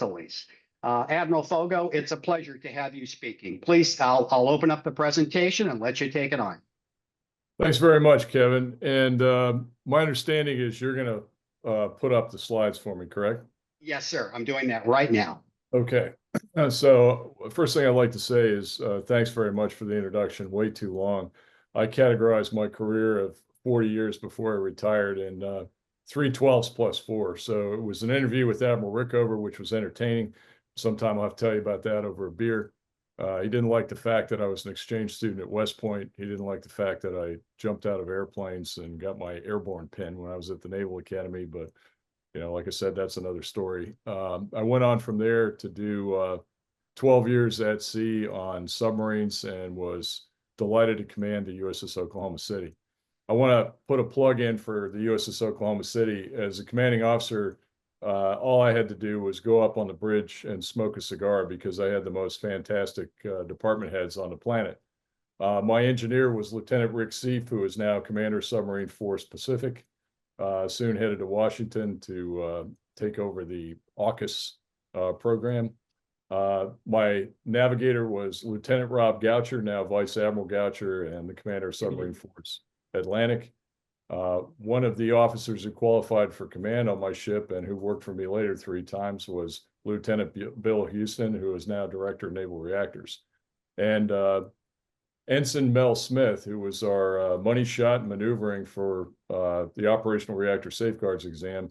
Always. Admiral Foggo, it's a pleasure to have you speaking. Please, I'll open up the presentation and let you take it on. Thanks very much, Kevin. And my understanding is you're going to put up the slides for me, correct? Yes, sir. I'm doing that right now. Okay. So first thing I'd like to say is thanks very much for the introduction. Way too long. I categorized my career of 40 years before I retired in 3/12 plus 4. So it was an interview with Admiral Rickover, which was entertaining. Sometime I'll have to tell you about that over a beer. He didn't like the fact that I was an exchange student at West Point. He didn't like the fact that I jumped out of airplanes and got my airborne pin when I was at the Naval Academy. But, you know, like I said, that's another story. I went on from there to do 12 years at sea on submarines and was delighted to command the USS Oklahoma City. I want to put a plug in for the USS Oklahoma City. As a commanding officer, all I had to do was go up on the bridge and smoke a cigar because I had the most fantastic department heads on the planet. My engineer was Lieutenant Rick Seif, who is now Commander Submarine Force Pacific, soon headed to Washington to take over the AUKUS program. My navigator was Lieutenant Rob Goucher, now Vice Admiral Goucher and the Commander of Submarine Force Atlantic. One of the officers who qualified for command on my ship and who worked for me later 3 times was Lieutenant Bill Houston, who is now Director of Naval Reactors. And Ensign Mel Smith, who was our money shot and maneuvering for the Operational Reactor Safeguards exam,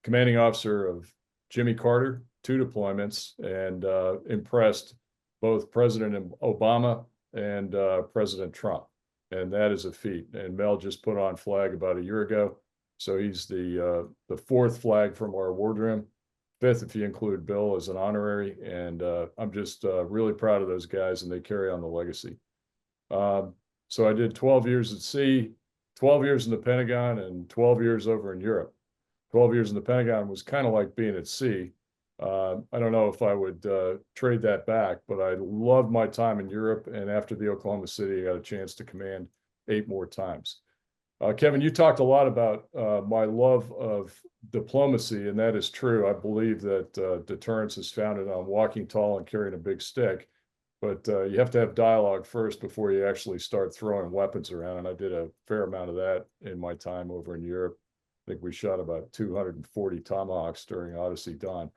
commanding officer of Jimmy Carter, 2 deployments, and impressed both President Obama and President Trump. And that is a feat. And Mel just put on flag about a year ago. So he's the 4th flag from our wardroom, 5th if you include Bill as an honorary. And I'm just really proud of those guys, and they carry on the legacy. So I did 12 years at sea, 12 years in the Pentagon, and 12 years over in Europe. 12 years in the Pentagon was kind of like being at sea. I don't know if I would trade that back, but I loved my time in Europe. And after the Oklahoma City, I got a chance to command 8 more times. Kevin, you talked a lot about my love of diplomacy, and that is true. I believe that deterrence is founded on walking tall and carrying a big stick. But you have to have dialogue first before you actually start throwing weapons around. And I did a fair amount of that in my time over in Europe. I think we shot about 240 Tomahawks during Odyssey Dawn.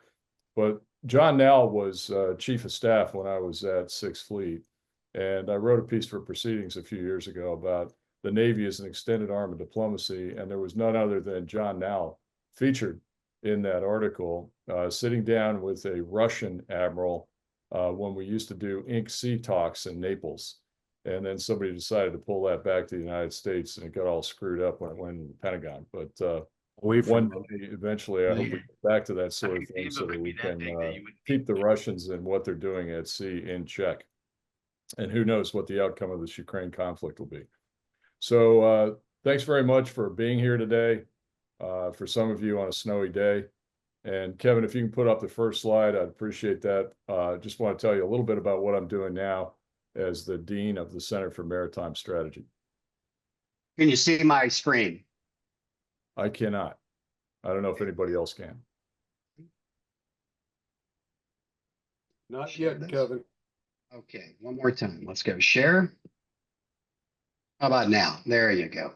But John Nall was Chief of Staff when I was at 6th Fleet. And I wrote a piece for Proceedings a few years ago about the Navy as an extended arm of diplomacy. And there was none other than John Nall featured in that article, sitting down with a Russian admiral when we used to do Inc. Sea talks in Naples. And then somebody decided to pull that back to the United States, and it got all screwed up when it went in the Pentagon. But one day, eventually, I hope we get back to that sort of thing so that we can keep the Russians and what they're doing at sea in check. And who knows what the outcome of this Ukraine conflict will be. So thanks very much for being here today, for some of you on a snowy day. And Kevin, if you can put up the first slide, I'd appreciate that. Just want to tell you a little bit about what I'm doing now as the Dean of the Center for Maritime Strategy. Can you see my screen? I cannot. I don't know if anybody else can. Not yet, Kevin. Okay, one more time. Let's go share. How about now? There you go.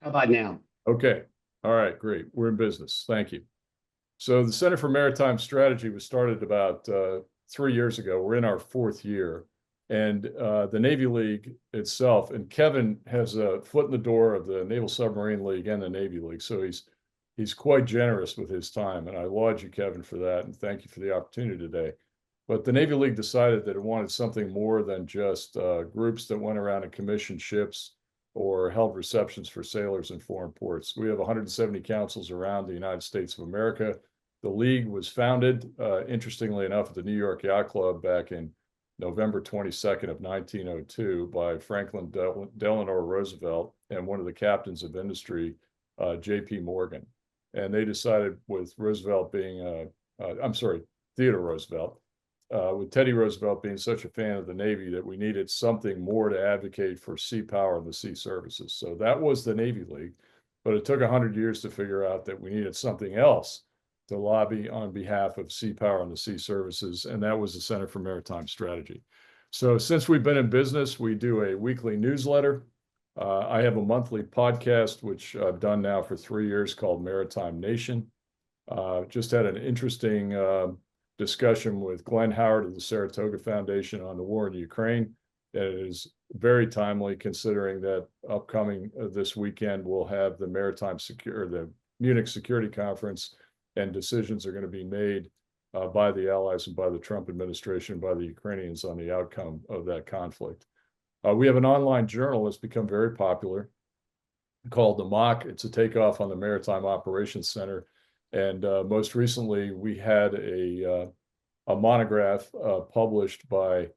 How about now? Okay. All right, great. We're in business. Thank you. So the Center for Maritime Strategy was started about 3 years ago. We're in our 4th year. And the Navy League itself, and Kevin has a foot in the door of the Naval Submarine League and the Navy League. So he's quite generous with his time. And I laud you, Kevin, for that. And thank you for the opportunity today. But the Navy League decided that it wanted something more than just groups that went around and commissioned ships or held receptions for sailors in foreign ports. We have 170 councils around the United States of America. The League was founded, interestingly enough, at the New York Yacht Club back in November 22nd of 1902 by Franklin Delano Roosevelt and one of the captains of industry, J.P. Morgan. And they decided, with Roosevelt being, Theodore Roosevelt, with Teddy Roosevelt being such a fan of the Navy, that we needed something more to advocate for sea power and the sea services. So that was the Navy League, but it took 100 years to figure out that we needed something else to lobby on behalf of sea power and the sea services, and that was the Center for Maritime Strategy. So since we've been in business, we do a weekly newsletter. I have a monthly podcast, which I've done now for 3 years, called Maritime Nation. Just had an interesting discussion with Glenn Howard of the Saratoga Foundation on the war in Ukraine. It is very timely, considering that upcoming this weekend we'll have the the Munich Security Conference, and decisions are going to be made by the Allies and by the Trump administration, by the Ukrainians, on the outcome of that conflict. We have an online journal that's become very popular called The Mock. It's a takeoff on the Maritime Operations Center. And most recently, we had a monograph published by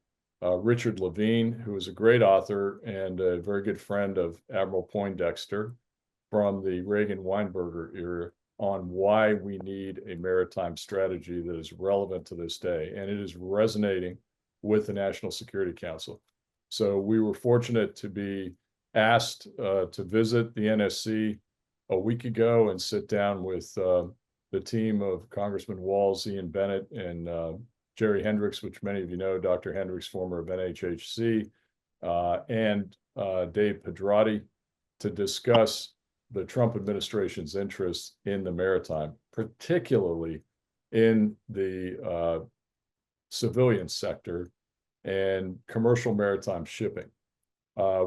Richard Levine, who is a great author and a very good friend of Admiral Poindexter from the Reagan-Weinberger era, on why we need a maritime strategy that is relevant to this day. And it is resonating with the National Security Council. So we were fortunate to be asked to visit the NSC a week ago and sit down with the team of Congressman Walz, Ian Bennett, and Jerry Hendricks, which many of you know, Dr. Hendricks, former of NHHC, and Dave Pedrati, to discuss the Trump administration's interest in the maritime, particularly in the civilian sector and commercial maritime shipping,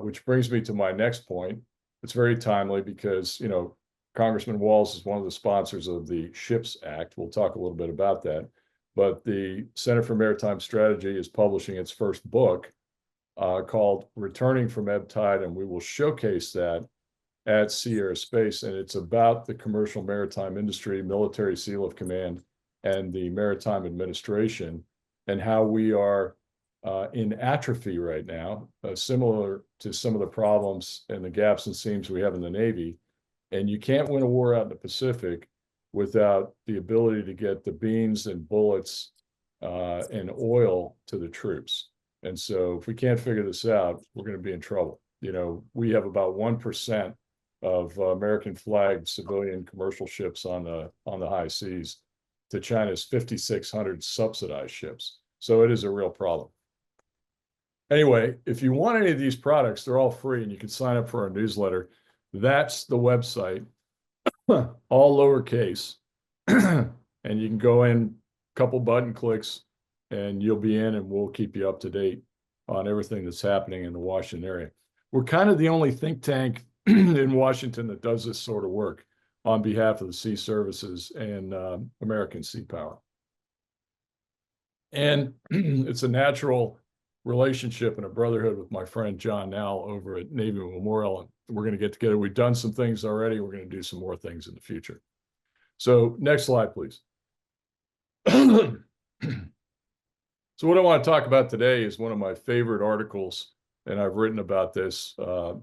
which brings me to my next point. It's very timely because, you know, Congressman Walz is one of the sponsors of the SHIPS Act. We'll talk a little bit about that. But the Center for Maritime Strategy is publishing its first book called Returning from Ebb Tide, and we will showcase that at Sierra Space. And it's about the commercial maritime industry, military SEAL of Command, and the Maritime Administration, and how we are in atrophy right now, similar to some of the problems and the gaps and seams we have in the Navy. And you can't win a war out in the Pacific without the ability to get the beans and bullets and oil to the troops. And so if we can't figure this out, we're going to be in trouble. You know, we have about 1% of American flagged civilian commercial ships on the high seas to China's 5,600 subsidized ships. So it is a real problem. Anyway, if you want any of these products, they're all free, and you can sign up for our newsletter. That's the website, all lowercase. And you can go in, a couple button clicks, and you'll be in, and we'll keep you up to date on everything that's happening in the Washington area. We're kind of the only think tank in Washington that does this sort of work on behalf of the sea services and American sea power. And it's a natural relationship and a brotherhood with my friend John Nall over at Navy Memorial. And we're going to get together. We've done some things already. We're going to do some more things in the future. So next slide, please. So what I want to talk about today is one of my favorite articles, and I've written about this a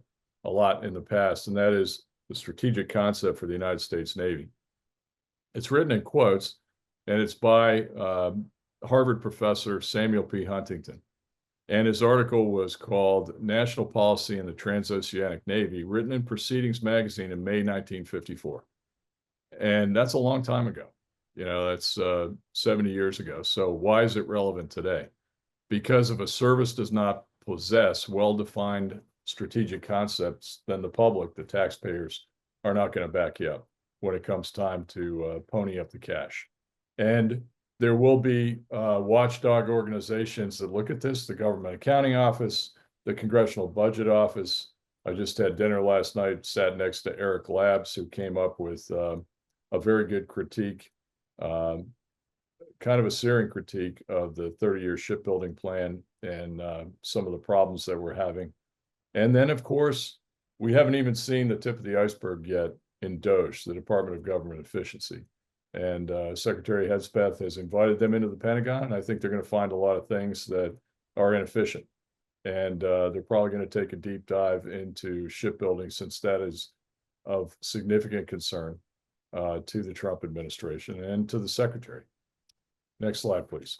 lot in the past, and that is the strategic concept for the United States Navy. It's written in quotes, and it's by Harvard professor Samuel P. Huntington. And his article was called National Policy in the Transoceanic Navy, written in Proceedings magazine in May 1954. And that's a long time ago. You know, that's 70 years ago. So why is it relevant today? Because if a service does not possess well-defined strategic concepts, then the public, the taxpayers, are not going to back you up when it comes time to pony up the cash. And there will be watchdog organizations that look at this, the Government Accounting Office, the Congressional Budget Office. I just had dinner last night, sat next to Eric Labs, who came up with a very good critique, kind of a searing critique of the 30-year shipbuilding plan and some of the problems that we're having. And then, of course, we haven't even seen the tip of the iceberg yet in DOGE, the Department of Government Efficiency. And Secretary Hedspeth has invited them into the Pentagon. And I think they're going to find a lot of things that are inefficient. And they're probably going to take a deep dive into shipbuilding, since that is of significant concern to the Trump administration and to the Secretary. Next slide, please.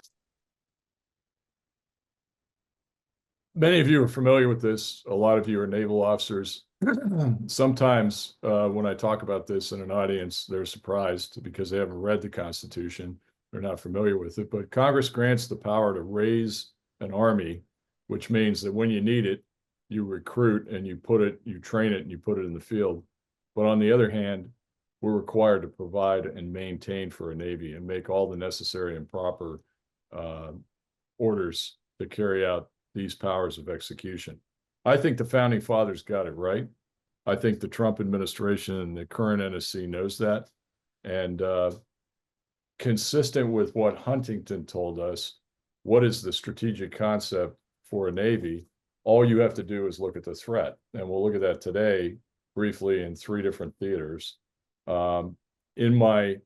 Many of you are familiar with this. A lot of you are naval officers. Sometimes when I talk about this in an audience, they're surprised because they haven't read the Constitution. They're not familiar with it. But Congress grants the power to raise an army, which means that when you need it, you recruit and you train it and you put it in the field. But on the other hand, we're required to provide and maintain for a Navy and make all the necessary and proper orders to carry out these powers of execution. I think the founding fathers got it right. I think the Trump administration and the current NSC knows that. And consistent with what Huntington told us, what is the strategic concept for a Navy? All you have to do is look at the threat. And we'll look at that today briefly in 3 different theaters. In my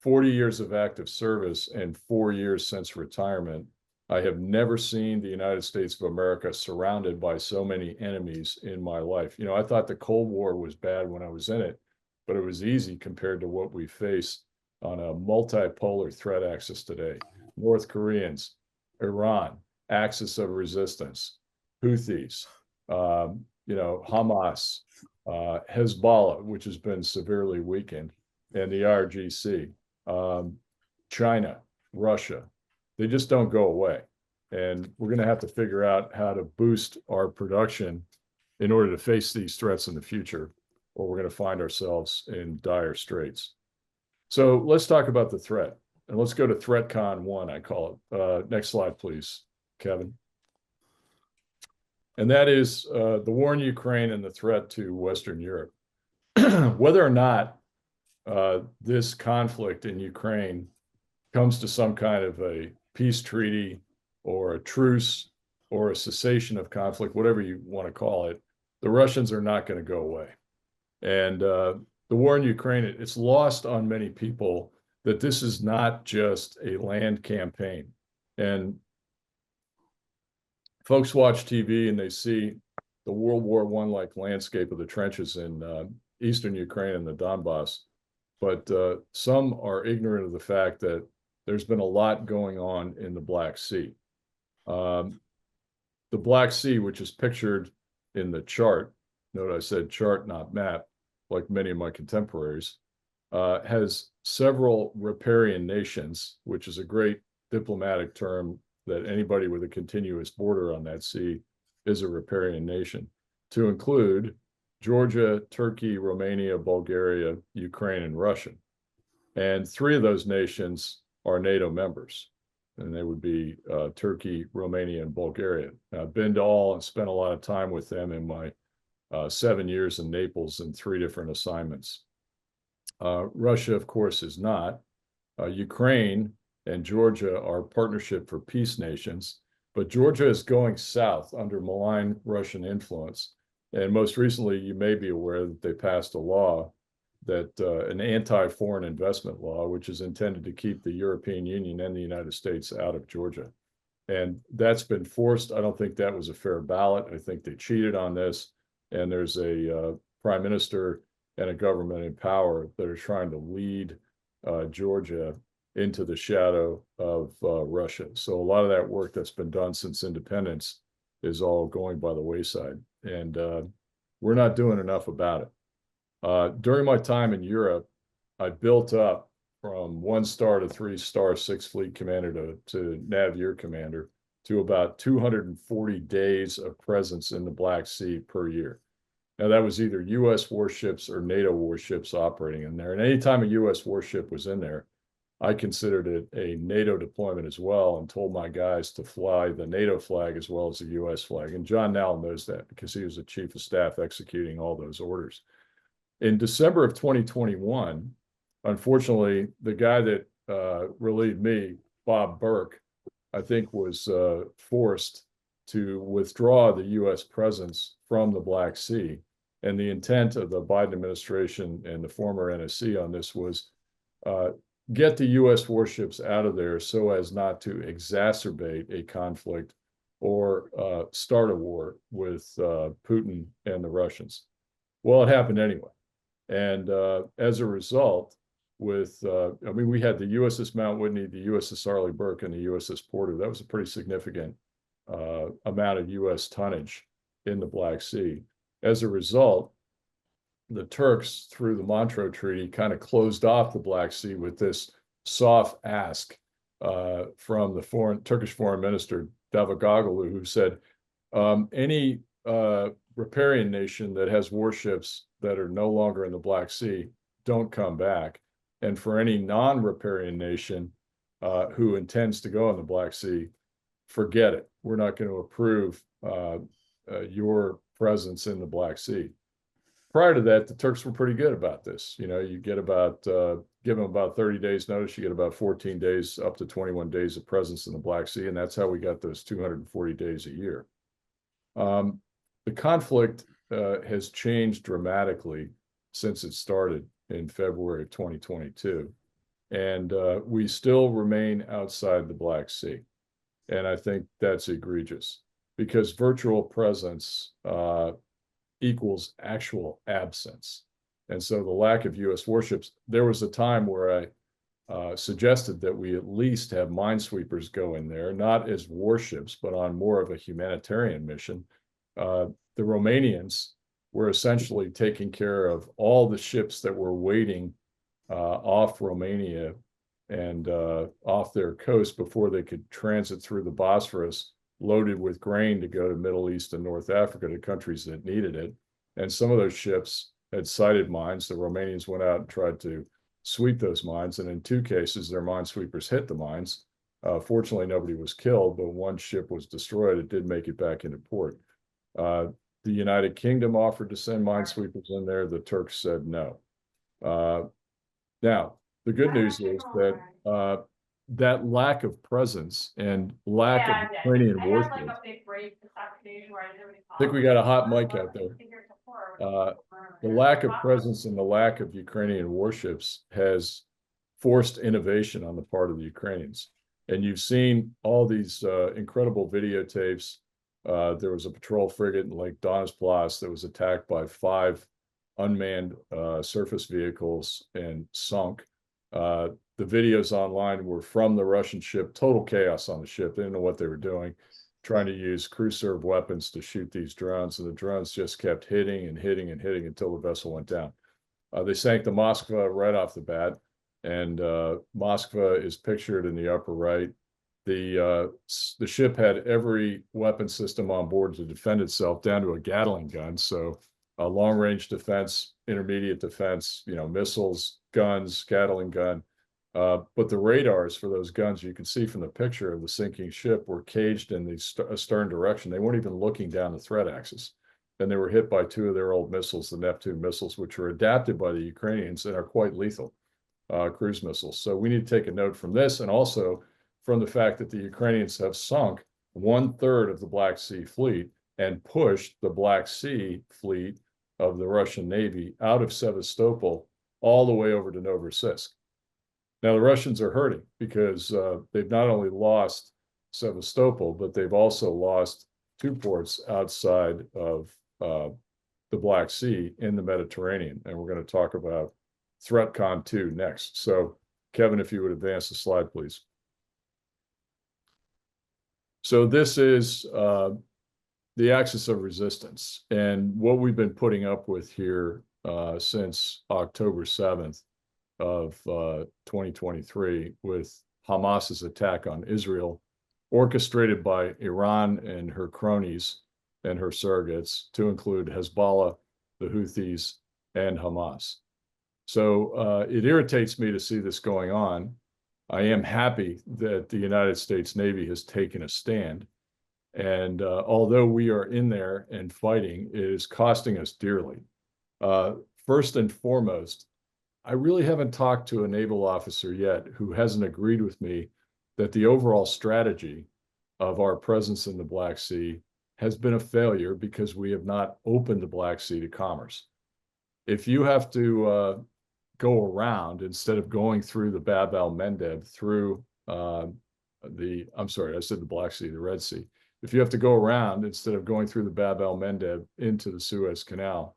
40 years of active service and 4 years since retirement, I have never seen the United States of America surrounded by so many enemies in my life. You know, I thought the Cold War was bad when I was in it, but it was easy compared to what we face on a multipolar threat axis today. North Koreans, Iran, axis of resistance, Houthis, Hamas, Hezbollah, which has been severely weakened, and the IRGC, China, Russia. They just don't go away. And we're going to have to figure out how to boost our production in order to face these threats in the future, or we're going to find ourselves in dire straits. So let's talk about the threat. And let's go to ThreatCon 1, I call it. Next slide, please, Kevin. And that is the war in Ukraine and the threat to Western Europe. Whether or not this conflict in Ukraine comes to some kind of a peace treaty or a truce or a cessation of conflict, whatever you want to call it, the Russians are not going to go away. And the war in Ukraine, it's lost on many people that this is not just a land campaign. And folks watch TV and they see the World War I-like landscape of the trenches in eastern Ukraine and the Donbass. But some are ignorant of the fact that there's been a lot going on in the Black Sea. The Black Sea, which is pictured in the chart, note I said chart, not map, like many of my contemporaries, has several riparian nations, which is a great diplomatic term that anybody with a continuous border on that sea is a riparian nation, to include Georgia, Turkey, Romania, Bulgaria, Ukraine, and Russia. And 3 of those nations are NATO members, and they would be Turkey, Romania, and Bulgaria. Now, I've been to all and spent a lot of time with them in my 7 years in Naples in 3 different assignments. Russia, of course, is not. Ukraine and Georgia are Partnership for Peace nations, but Georgia is going south under malign Russian influence. And most recently, you may be aware that they passed a law that an anti-foreign investment law, which is intended to keep the European Union and the United States out of Georgia. And that's been forced. I don't think that was a fair ballot. I think they cheated on this. And there's a prime minister and a government in power that are trying to lead Georgia into the shadow of Russia. So a lot of that work that's been done since independence is all going by the wayside. And we're not doing enough about it. During my time in Europe, I built up from 1-star to 3-star 6th Fleet Commander to Navier Commander to about 240 days of presence in the Black Sea per year. Now, that was either U.S. warships or NATO warships operating in there. And anytime a U.S. warship was in there, I considered it a NATO deployment as well and told my guys to fly the NATO flag as well as the U.S. flag. And John Nowell knows that because he was the chief of staff executing all those orders. In December of 2021, unfortunately, the guy that relieved me, Bob Burke, I think was forced to withdraw the U.S. presence from the Black Sea. And the intent of the Biden administration and the former NSC on this was get the U.S. warships out of there so as not to exacerbate a conflict or start a war with Putin and the Russians. Well, it happened anyway. And as a result, with, we had the USS Mount Whitney, the USS Arleigh Burke, and the USS Porter. That was a pretty significant amount of U.S. tonnage in the Black Sea. As a result, the Turks, through the Montreux Treaty, kind of closed off the Black Sea with this soft ask from the Turkish Foreign Minister Davutoglu, who said, any riparian nation that has warships that are no longer in the Black Sea, don't come back. And for any non-riparian nation who intends to go in the Black Sea, forget it. We're not going to approve your presence in the Black Sea. Prior to that, the Turks were pretty good about this. You know, you get about, give them about 30 days notice, you get about 14 days, up to 21 days of presence in the Black Sea. And that's how we got those 240 days a year. The conflict has changed dramatically since it started in February of 2022. And we still remain outside the Black Sea. And I think that's egregious because virtual presence equals actual absence. And so the lack of U.S. warships, there was a time where I suggested that we at least have minesweepers go in there, not as warships, but on more of a humanitarian mission. The Romanians were essentially taking care of all the ships that were waiting off Romania and off their coast before they could transit through the Bosphorus, loaded with grain to go to Middle East and North Africa, to countries that needed it. And some of those ships had sighted mines. The Romanians went out and tried to sweep those mines. And in 2 cases, their minesweepers hit the mines. Fortunately, nobody was killed, but 1 ship was destroyed. It did make it back into port. The United Kingdom offered to send minesweepers in there. The Turks said no. Now, the good news is that that lack of presence and lack of Ukrainian warships. I think we got a hot mic out there. The lack of presence and the lack of Ukrainian warships has forced innovation on the part of the Ukrainians. And you've seen all these incredible videotapes. There was a patrol frigate in Lake Donsplas that was attacked by 5 unmanned surface vehicles and sunk. The videos online were from the Russian ship, total chaos on the ship. They didn't know what they were doing, trying to use crew serve weapons to shoot these drones. And the drones just kept hitting and hitting and hitting until the vessel went down. They sank the Moskva right off the bat. And Moskva is pictured in the upper right. The ship had every weapon system on board to defend itself, down to a Gatling gun. So long range defense, intermediate defense, you know, missiles, guns, Gatling gun. But the radars for those guns, you can see from the picture of the sinking ship, were caged in the stern direction. They weren't even looking down the threat axis. And they were hit by 2 of their old missiles, the Neptune missiles, which were adapted by the Ukrainians and are quite lethal cruise missiles. So we need to take a note from this, and also from the fact that the Ukrainians have sunk 1/3 of the Black Sea fleet and pushed the Black Sea fleet of the Russian Navy out of Sevastopol all the way over to Novorossiysk. Now, the Russians are hurting because they've not only lost Sevastopol, but they've also lost 2 ports outside of the Black Sea in the Mediterranean. And we're going to talk about ThreatCon 2 next. So, Kevin, if you would advance the slide, please. So this is the axis of resistance. And what we've been putting up with here since October 7th of 2023, with Hamas's attack on Israel, orchestrated by Iran and her cronies and her surrogates, to include Hezbollah, the Houthis, and Hamas. So it irritates me to see this going on. I am happy that the United States Navy has taken a stand. And although we are in there and fighting, it is costing us dearly. First and foremost, I really haven't talked to a naval officer yet who hasn't agreed with me that the overall strategy of our presence in the Black Sea has been a failure because we have not opened the Black Sea to commerce. If you have to go around instead of going through the Bab el-Mandeb, through the Black Sea, the Red Sea. If you have to go around instead of going through the Bab el-Mandeb into the Suez Canal,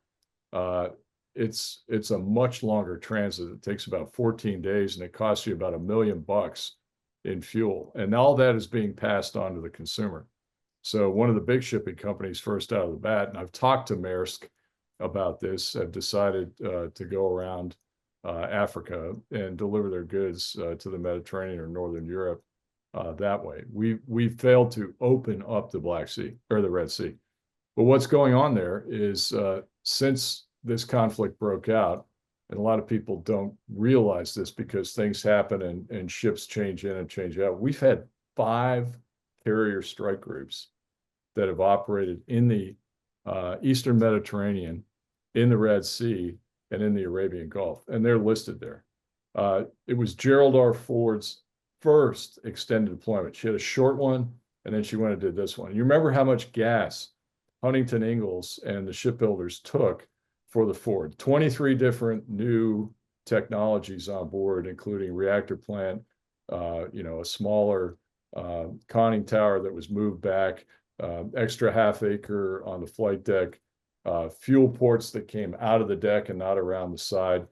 it's a much longer transit. It takes about 14 days and it costs you about $1 million in fuel. And all that is being passed on to the consumer. So one of the big shipping companies first out of the bat, and I've talked to Maersk about this, have decided to go around Africa and deliver their goods to the Mediterranean or Northern Europe that way. We failed to open up the Black Sea or the Red Sea. But what's going on there is since this conflict broke out, and a lot of people don't realize this because things happen and ships change in and change out. We've had 5 carrier strike groups that have operated in the Eastern Mediterranean, in the Red Sea, and in the Arabian Gulf, and they're listed there. It was Gerald R. Ford's first extended deployment. She had a short one, and then she went and did this one. You remember how much gas Huntington Ingalls and the shipbuilders took for the Ford? 23 different new technologies on board, including reactor plant, a smaller conning tower that was moved back, extra half acre on the flight deck, fuel ports that came out of the deck and not around the side,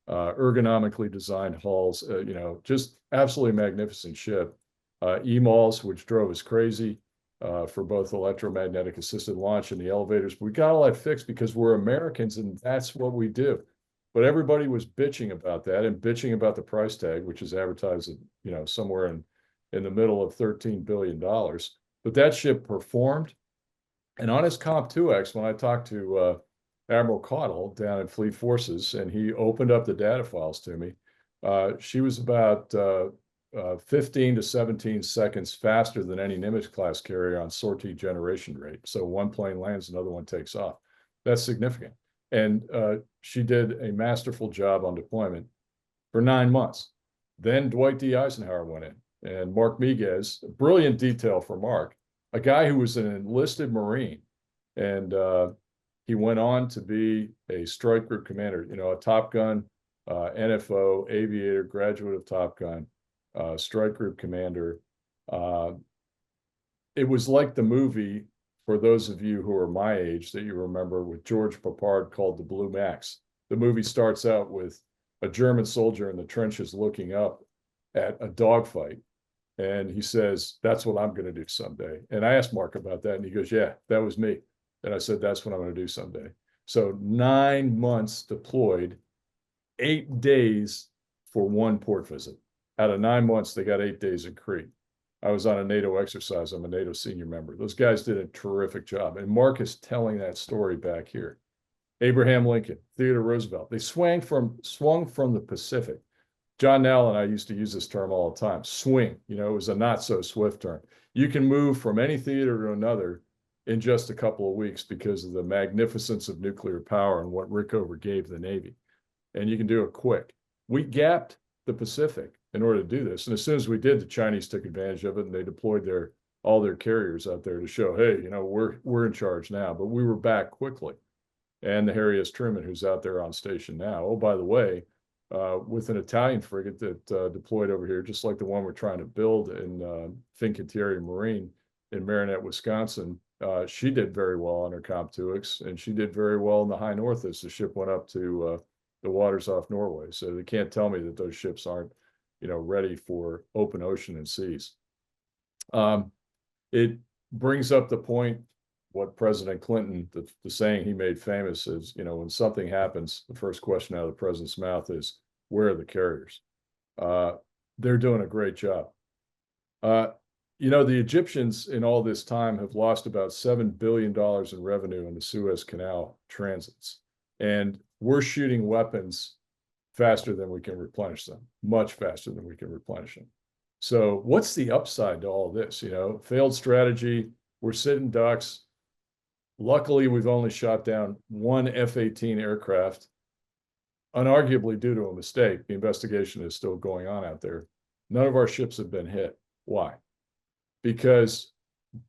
ergonomically designed hulls, just absolutely magnificent ship. EMALs, which drove us crazy for both electromagnetic assisted launch and the elevators. We got all that fixed because we're Americans and that's what we do. But everybody was bitching about that and bitching about the price tag, which is advertised at, somewhere in the middle of $13 billion. But that ship performed. And on his Comp 2X, when I talked to Admiral Caudle down at Fleet Forces, and he opened up the data files to me, she was about 15 to 17 seconds faster than any Nimitz-class carrier on sortie generation rate. So one plane lands, another one takes off. That's significant. And she did a masterful job on deployment for 9 months. Then Dwight D. Eisenhower went in, and Mark Miguez, brilliant detail for Mark, a guy who was an enlisted Marine, and he went on to be a strike group commander, a Top Gun, NFO, aviator, graduate of Top Gun, strike group commander. It was like the movie, for those of you who are my age that you remember, with George Papard, called The Blue Max. The movie starts out with a German soldier in the trenches looking up at a dogfight. And he says, that's what I'm going to do someday. And I asked Mark about that, and he goes, yeah, that was me. And I said, that's what I'm going to do someday. So 9 months deployed, 8 days for one port visit. Out of 9 months, they got 8 days in Crete. I was on a NATO exercise. I'm a NATO senior member. Those guys did a terrific job. And Mark is telling that story back here. Abraham Lincoln, Theodore Roosevelt, they swung from the Pacific. John Nall and I used to use this term all the time, swing. It was a not so swift term. You can move from any theater to another in just a couple of weeks because of the magnificence of nuclear power and what Rickover gave the Navy. And you can do it quick. We gapped the Pacific in order to do this. And as soon as we did, the Chinese took advantage of it and they deployed all their carriers out there to show, hey, we're in charge now. But we were back quickly. And the Harry S. Truman, who's out there on station now. Oh, by the way, with an Italian frigate that deployed over here, just like the one we're trying to build in Fincantieri Marine in Marinette, Wisconsin. She did very well on her Comp 2X, and she did very well in the high north as the ship went up to the waters off Norway. So they can't tell me that those ships aren't, ready for open ocean and seas. It brings up the point, what President Clinton, the saying he made famous is, when something happens, the first question out of the president's mouth is, where are the carriers? They're doing a great job. The Egyptians in all this time have lost about $7 billion in revenue in the Suez Canal transits. And we're shooting weapons faster than we can replenish them, much faster than we can replenish them. So what's the upside to all this? Failed strategy, we're sitting ducks. Luckily, we've only shot down one F-18 aircraft, unarguably due to a mistake. The investigation is still going on out there. None of our ships have been hit. Why? Because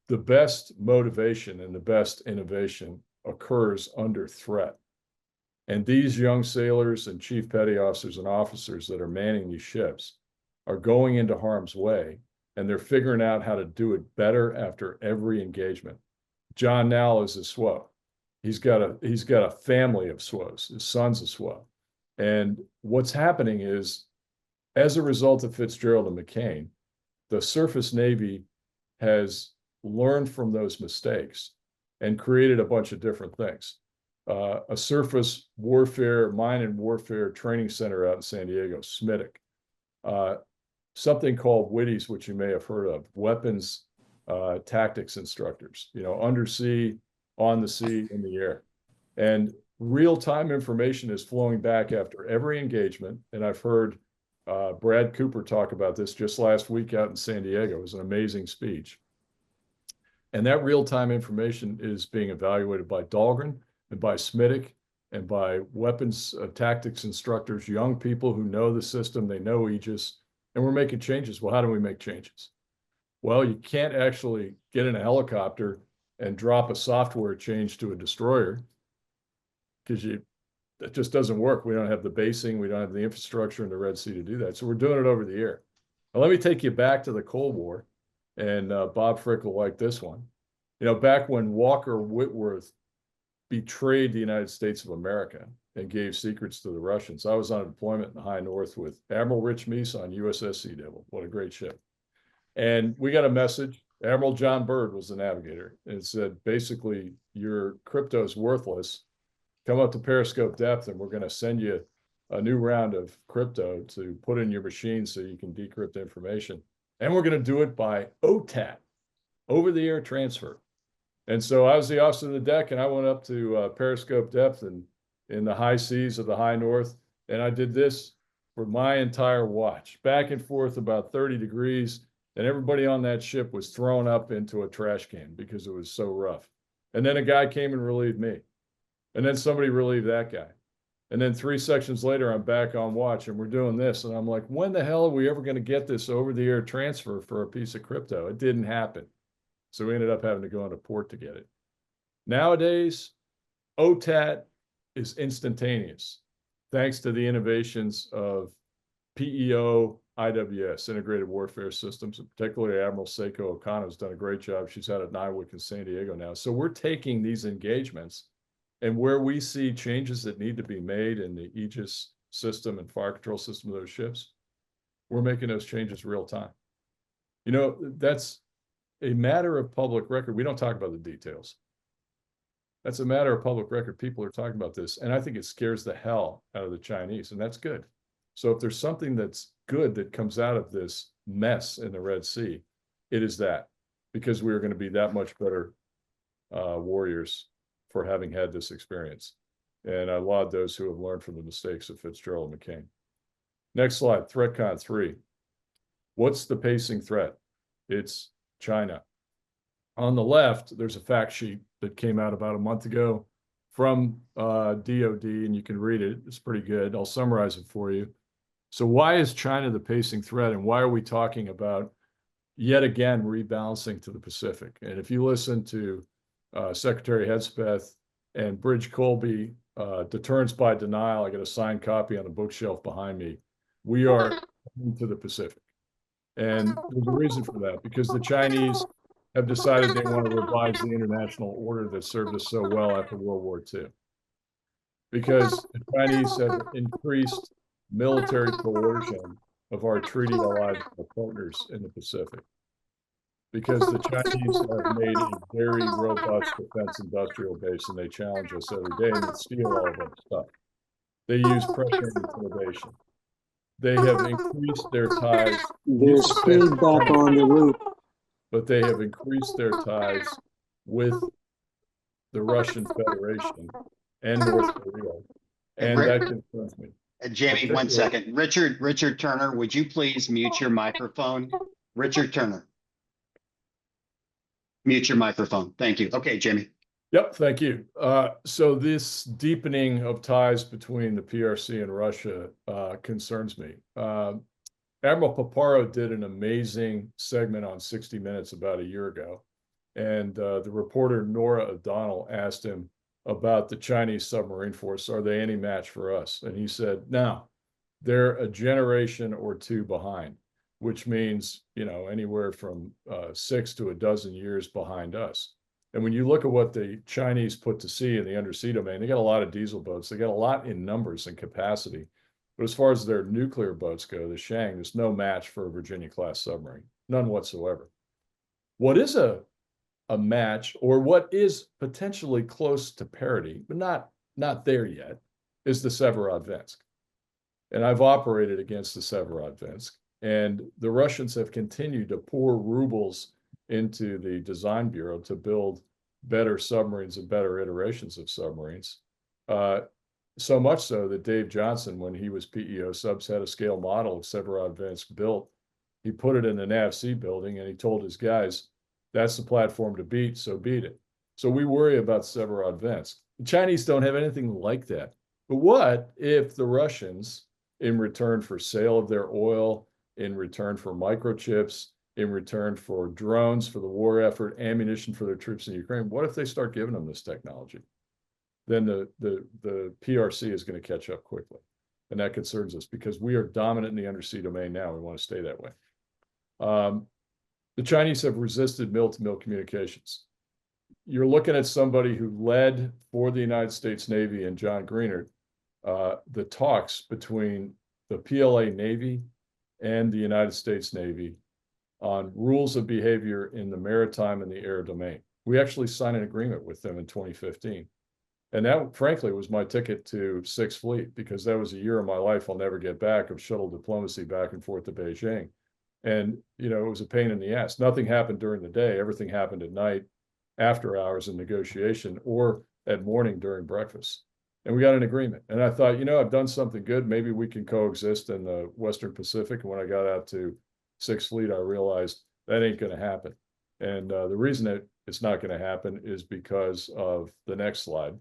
the best motivation and the best innovation occurs under threat. And these young sailors and chief petty officers and officers that are manning these ships are going into harm's way, and they're figuring out how to do it better after every engagement. John Nall is a SWO. He's got a family of SWOs. His son's a SWO. And what's happening is, as a result of Fitzgerald and McCain, the surface Navy has learned from those mistakes and created a bunch of different things. A surface warfare, mine and warfare training center out in San Diego, SMITIC. Something called WITIs, which you may have heard of, weapons tactics instructors, undersea, on the sea, in the air. And real-time information is flowing back after every engagement. And I've heard Brad Cooper talk about this just last week out in San Diego. It was an amazing speech. And that real-time information is being evaluated by Dahlgren and by SMITIC and by weapons tactics instructors, young people who know the system, they know Aegis, and we're making changes. Well, how do we make changes? Well, you can't actually get in a helicopter and drop a software change to a destroyer because that just doesn't work. We don't have the basing, we don't have the infrastructure in the Red Sea to do that. So we're doing it over the air. Now, let me take you back to the Cold War, and Bob Frick will like this one. Back when Walker Whitworth betrayed the United States of America and gave secrets to the Russians, I was on deployment in the high north with Admiral Rich Meese on USS Sea Devil. What a great ship. And we got a message. Admiral John Byrd was the navigator. And it said, basically, your crypto's worthless. Come up to periscope depth and we're going to send you a new round of crypto to put in your machine so you can decrypt information. And we're going to do it by OTAT, over the air transfer. And so I was the officer of the deck, and I went up to periscope depth and in the high seas of the high north. And I did this for my entire watch, back and forth about 30 degrees. And everybody on that ship was thrown up into a trash can because it was so rough. And then a guy came and relieved me. And then somebody relieved that guy. And then 3 sections later, I'm back on watch and we're doing this. And I'm like, when the hell are we ever going to get this over the air transfer for a piece of crypto? It didn't happen. So we ended up having to go into port to get it. Nowadays, OTAT is instantaneous, thanks to the innovations of PEO, IWS, Integrated Warfare Systems, and particularly Admiral Seiko Okano has done a great job. She's out at NIWC in San Diego now. So we're taking these engagements, and where we see changes that need to be made in the Aegis system and fire control system of those ships, we're making those changes real time. That's a matter of public record. We don't talk about the details. That's a matter of public record. People are talking about this, and I think it scares the hell out of the Chinese, and that's good. So if there's something that's good that comes out of this mess in the Red Sea, it is that, because we are going to be that much better warriors for having had this experience. And I laud those who have learned from the mistakes of Fitzgerald and McCain. Next slide, ThreatCon 3. What's the pacing threat? It's China. On the left, there's a fact sheet that came out about a month ago from DOD, and you can read it. It's pretty good. I'll summarize it for you. So why is China the pacing threat, and why are we talking about, yet again, rebalancing to the Pacific? And if you listen to Secretary Hedspeth and Bridge Colby, Deterrence by Denial, I got a signed copy on the bookshelf behind me, we are to the Pacific. And there's a reason for that, because the Chinese have decided they want to revise the international order that served us so well after World War II. Because the Chinese have increased military coercion of our treaty allied partners in the Pacific. Because the Chinese have made a very robust defense industrial base, and they challenge us every day and they steal all of our stuff. They use pressure and intimidation. They have increased their ties. There's feedback on the loop. But they have increased their ties with the Russian Federation and North Korea. And that concerns me. Jamie, 1 second. Richard Turner, would you please mute your microphone? Richard Turner. Mute your microphone. Thank you. Okay, Jamie. Yep, thank you. So this deepening of ties between the PRC and Russia concerns me. Admiral Paparo did an amazing segment on 60 Minutes about a year ago. And the reporter Nora O'Donnell asked him about the Chinese submarine force. Are they any match for us? And he said, no, they're a generation or two behind, which means, anywhere from 6 to a dozen years behind us. And when you look at what the Chinese put to sea in the undersea domain, they got a lot of diesel boats. They got a lot in numbers and capacity. But as far as their nuclear boats go, the Shang, there's no match for a Virginia-class submarine, none whatsoever. What is a a match, or what is potentially close to parity, but not there yet, is the Severodvinsk. And I've operated against the Severodvinsk, and the Russians have continued to pour rubles into the design bureau to build better submarines and better iterations of submarines. So much so that Dave Johnson, when he was PEO subs, had a scale model of Severodvinsk built. He put it in the NAVC building, and he told his guys, that's the platform to beat, so beat it. So we worry about Severodvinsk. The Chinese don't have anything like that. But what if the Russians, in return for sale of their oil, in return for microchips, in return for drones for the war effort, ammunition for their troops in Ukraine, what if they start giving them this technology? Then the PRC is going to catch up quickly. And that concerns us because we are dominant in the undersea domain now. We want to stay that way. The Chinese have resisted mill-to-mill communications. You're looking at somebody who led for the United States Navy and John Greenert the talks between the PLA Navy and the United States Navy on rules of behavior in the maritime and the air domain. We actually signed an agreement with them in 2015. And that, frankly, was my ticket to Sixth Fleet, because that was a year of my life I'll never get back of shuttle diplomacy back and forth to Beijing. And, you know, it was a pain in the ass. Nothing happened during the day. Everything happened at night, after hours in negotiation, or at morning during breakfast. And we got an agreement. And I thought, you know, I've done something good. Maybe we can coexist in the Western Pacific. And when I got out to Sixth Fleet, I realized that ain't going to happen. And the reason that it's not going to happen is because of the next slide.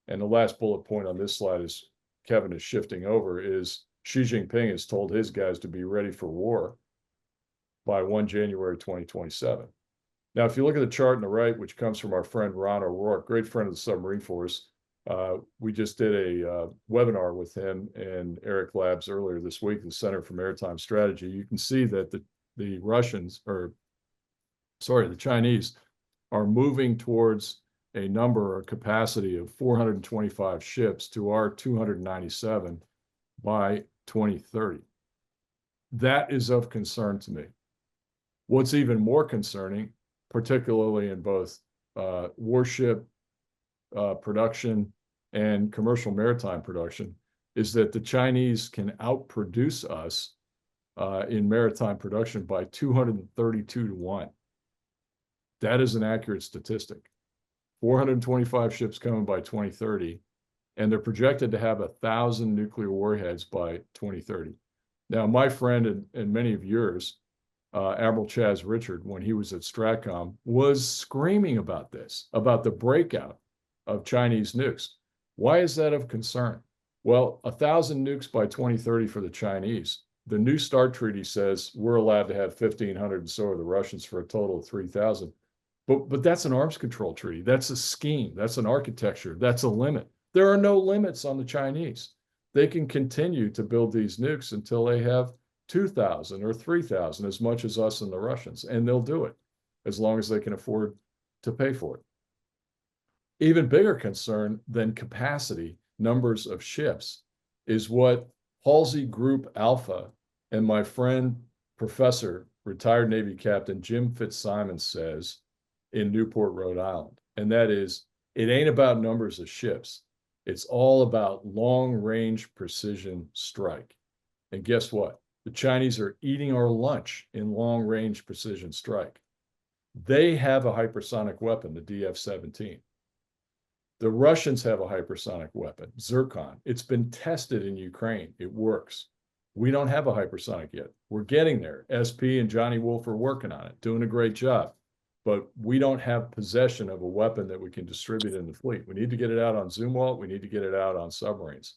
And the last bullet point on this slide is Kevin is shifting over is Xi Jinping has told his guys to be ready for war by 1 January 2027. Now, if you look at the chart on the right, which comes from our friend Ron O'Rourke, great friend of the submarine force, we just did a webinar with him and Eric Labs earlier this week, the Center for Maritime Strategy. You can see that the Chinese are moving towards a number or capacity of 425 ships to our 297 by 2030. That is of concern to me. What's even more concerning, particularly in both warship production and commercial maritime production, is that the Chinese can outproduce us in maritime production by 232 to 1. That is an accurate statistic. 425 ships coming by 2030, and they're projected to have 1,000 nuclear warheads by 2030. Now, my friend and many of yours, Admiral Chaz Richard, when he was at Stratcom, was screaming about this, about the breakout of Chinese nukes. Why is that of concern? Well, 1,000 nukes by 2030 for the Chinese. The New START Treaty says we're allowed to have 1,500, and so are the Russians, for a total of 3,000. But that's an arms control treaty. That's a scheme. That's an architecture. That's a limit. There are no limits on the Chinese. They can continue to build these nukes until they have 2,000 or 3,000, as much as us and the Russians, and they'll do it as long as they can afford to pay for it. Even bigger concern than capacity, numbers of ships, is what Halsey Group Alpha and my friend, Professor, retired Navy Captain Jim Fitzsimons says in Newport, Rhode Island. And that is, it ain't about numbers of ships. It's all about long-range precision strike. And guess what? The Chinese are eating our lunch in long-range precision strike. They have a hypersonic weapon, the DF-17. The Russians have a hypersonic weapon, Zircon. It's been tested in Ukraine. It works. We don't have a hypersonic yet. We're getting there. SP and Johnny Wolf are working on it, doing a great job. But we don't have possession of a weapon that we can distribute in the fleet. We need to get it out on Zumwalt. We need to get it out on submarines.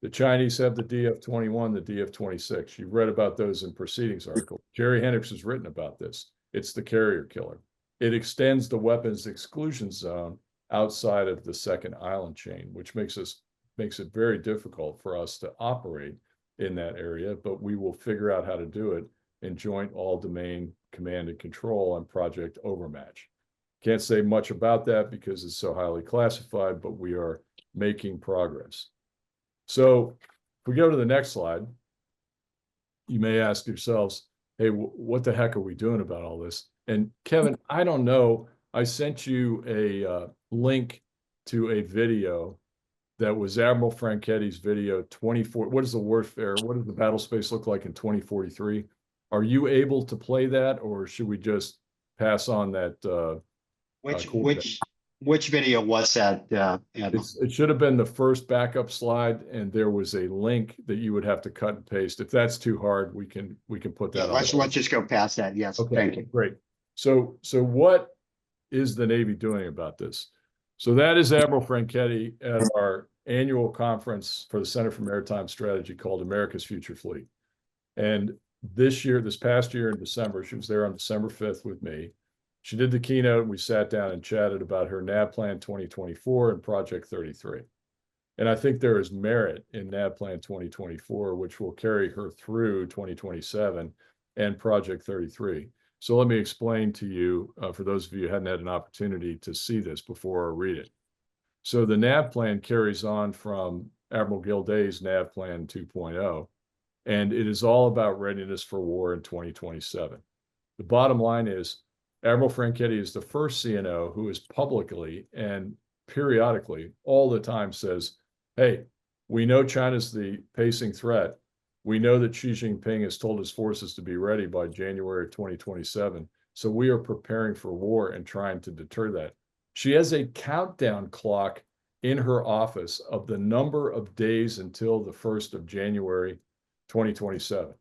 The Chinese have the DF-21, the DF-26. You've read about those in proceedings articles. Jerry Hendricks has written about this. It's the carrier killer. It extends the weapons exclusion zone outside of the second island chain, which makes it very difficult for us to operate in that area, but we will figure out how to do it in joint all-domain command and control on Project Overmatch. Can't say much about that because it's so highly classified, but we are making progress. So if we go to the next slide, you may ask yourselves, hey, what the heck are we doing about all this? And Kevin, I don't know, I sent you a link to a video that was Admiral Franchetti's video 24. What is the warfare? What does the battle space look like in 2043? Are you able to play that, or should we just pass on that? Cool. Which video was that? Admiral? It should have been the first backup slide, and there was a link that you would have to cut and paste. If that's too hard, we can put that on. Let's just go past that. Yes, Okay, thank you. great. So what is the Navy doing about this? So that is Admiral Franchetti at our annual conference for the Center for Maritime Strategy called America's Future Fleet. And this past year in December, she was there on December 5th with me. She did the keynote, and we sat down and chatted about her NAV Plan 2024 and Project 33. And I think there is merit in NAV Plan 2024, which will carry her through 2027 and Project 33. So let me explain to you, for those of you who hadn't had an opportunity to see this before or read it. So the NAV plan carries on from Admiral Gilday's NAV Plan 2.0, and it is all about readiness for war in 2027. The bottom line is Admiral Franchetti is the first CNO who is publicly and periodically all the time says, hey, we know China's the pacing threat. We know that Xi Jinping has told his forces to be ready by January of 2027. So we are preparing for war and trying to deter that. She has a countdown clock in her office of the number of days until the 1st of January, 2027.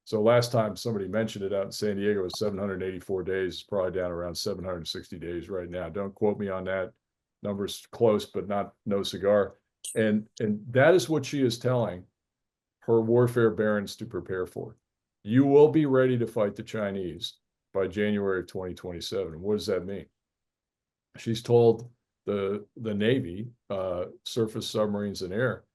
So last time somebody mentioned it out in San Diego was 784 days, it's probably down around 760 days right now. Don't quote me on that. Number's close, but no cigar. And that is what she is telling her warfare barons to prepare for. You will be ready to fight the Chinese by January of 2027. What does that mean? She's told the Navy, surface, submarines, and air,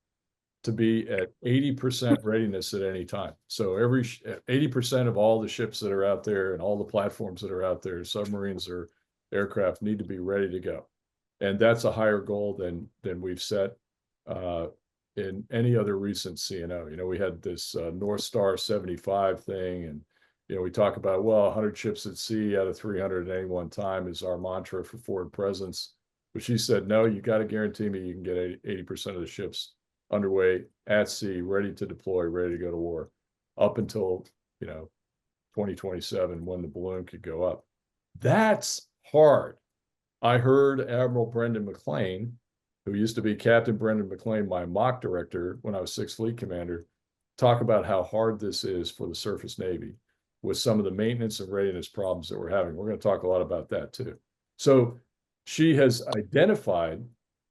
to be at 80% readiness at any time. So 80% of all the ships that are out there and all the platforms that are out there, submarines or aircraft, need to be ready to go. And that's a higher goal than we've set in any other recent CNO. You know, we had this North Star 75 thing, and we talk about, well, 100 ships at sea out of 300 at any one time is our mantra for forward presence. But she said, no, you got to guarantee me you can get 80% of the ships underway at sea, ready to deploy, ready to go to war, up until 2027, when the balloon could go up. That's hard. I heard Admiral Brendan McLean, who used to be Captain Brendan McLean, my mock director when I was 6th Fleet Commander, talk about how hard this is for the surface Navy with some of the maintenance and readiness problems that we're having. We're going to talk a lot about that too. So she has identified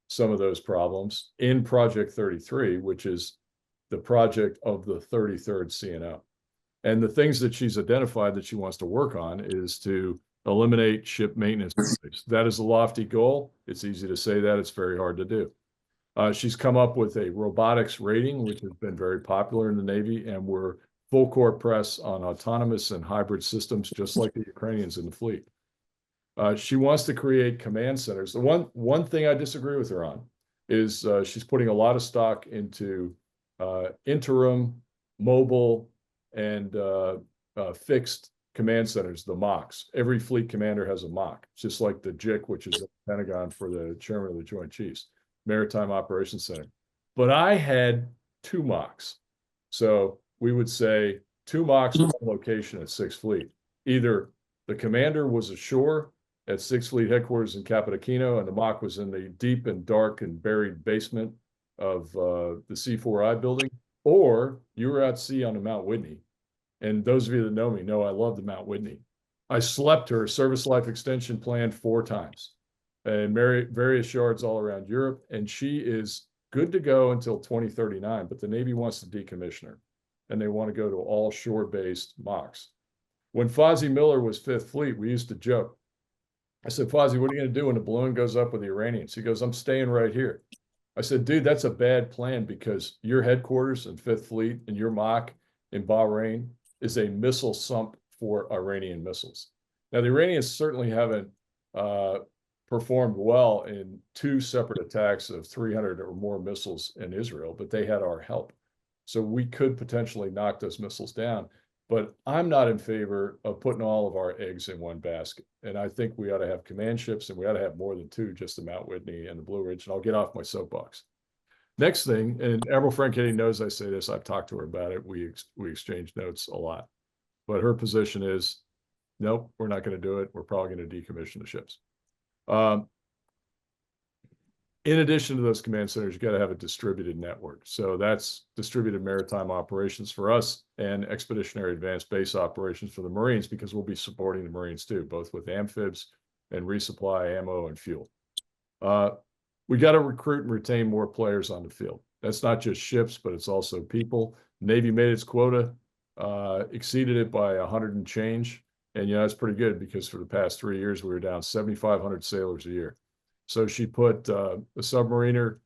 some of those problems in Project 33, which is the project of the 33rd CNO. And the things that she's identified that she wants to work on is to eliminate ship maintenance. That is a lofty goal. It's easy to say that. It's very hard to do. She's come up with a robotics rating, which has been very popular in the Navy, and we're full court press on autonomous and hybrid systems, just like the Ukrainians in the fleet. She wants to create command centers. The one thing I disagree with her on is she's putting a lot of stock into interim, mobile, and fixed command centers, the MOCs. Every fleet commander has a MOC, just like the JIC, which is the Pentagon for the chairman of the Joint Chiefs, Maritime Operations Center. But I had 2 MOCs. So we would say 2 MOCs, 1 location at 6th Fleet. Either the commander was ashore at 6th Fleet headquarters in Capodichino, and the MOC was in the deep and dark and buried basement of the C4I building, or you were at sea on the Mount Whitney. And those of you that know me know I love the Mount Whitney. I slept her service life extension plan 4 times and various yards all around Europe. And she is good to go until 2039, but the Navy wants to decommission her, and they want to go to all shore-based MOCs. When Fozzie Miller was 5th Fleet, we used to joke. I said, Fozzie, what are you going to do when the balloon goes up with the Iranians? He goes, I'm staying right here. I said, dude, that's a bad plan, because your headquarters in 5th Fleet and your MOC in Bahrain is a missile sump for Iranian missiles. Now, the Iranians certainly haven't performed well in 2 separate attacks of 300 or more missiles in Israel, but they had our help. So we could potentially knock those missiles down. but I'm not in favor of putting all of our eggs in one basket. And I think we ought to have command ships, and we ought to have more than two, just the Mount Whitney and the Blue Ridge. And I'll get off my soapbox. Next thing, and Admiral Franchetti knows I say this, I've talked to her about it. We exchange notes a lot. But her position is, nope, we're not going to do it. We're probably going to decommission the ships. In addition to those command centers, you got to have a distributed network. So that's distributed maritime operations for us and expeditionary advanced base operations for the Marines, because we'll be supporting the Marines too, both with amphibs and resupply ammo and fuel. We got to recruit and retain more players on the field. That's not just ships, but it's also people. Navy made its quota, exceeded it by 100 and change. And, that's pretty good, because for the past 3 years, we were down 7,500 sailors a year. So she put a submariner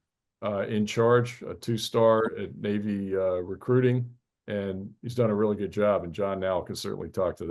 in charge, a 2-star at Navy recruiting, and he's done a really good job. And John now can certainly talk to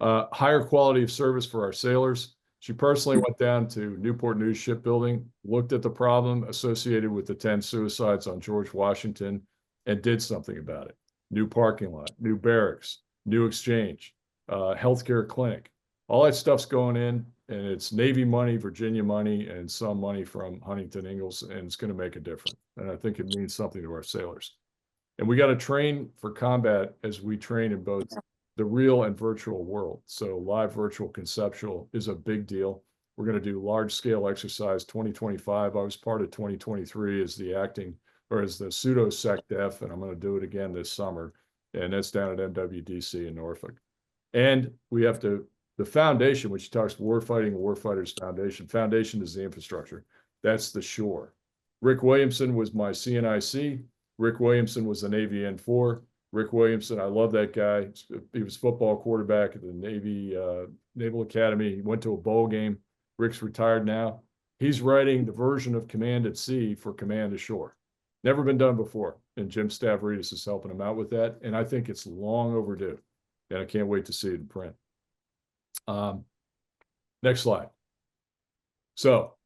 that. Higher quality of service for our sailors. She personally went down to Newport News Shipbuilding, looked at the problem associated with the 10 suicides on George Washington, and did something about it. New parking lot, new barracks, new exchange, healthcare clinic. All that stuff's going in, and it's Navy money, Virginia money, and some money from Huntington Ingalls, and it's going to make a difference. And I think it means something to our sailors. And we got to train for combat as we train in both the real and virtual world. So live virtual conceptual is a big deal. We're going to do large scale exercise 2025. I was part of 2023 as the acting, or as the pseudo SecDef, and I'm going to do it again this summer. And that's down at MWDC in Norfolk. And we have to, the foundation, which talks warfighting, warfighters foundation. Foundation is the infrastructure. That's the shore. Rick Williamson was my CNIC. Rick Williamson was the Navy N4. Rick Williamson, I love that guy. He was football quarterback at the Navy Naval Academy. He went to a bowl game. Rick's retired now. He's writing the version of Command at Sea for Command Ashore. Never been done before. And Jim Stavridis is helping him out with that. And I think it's long overdue. And I can't wait to see it in print. Next slide. So,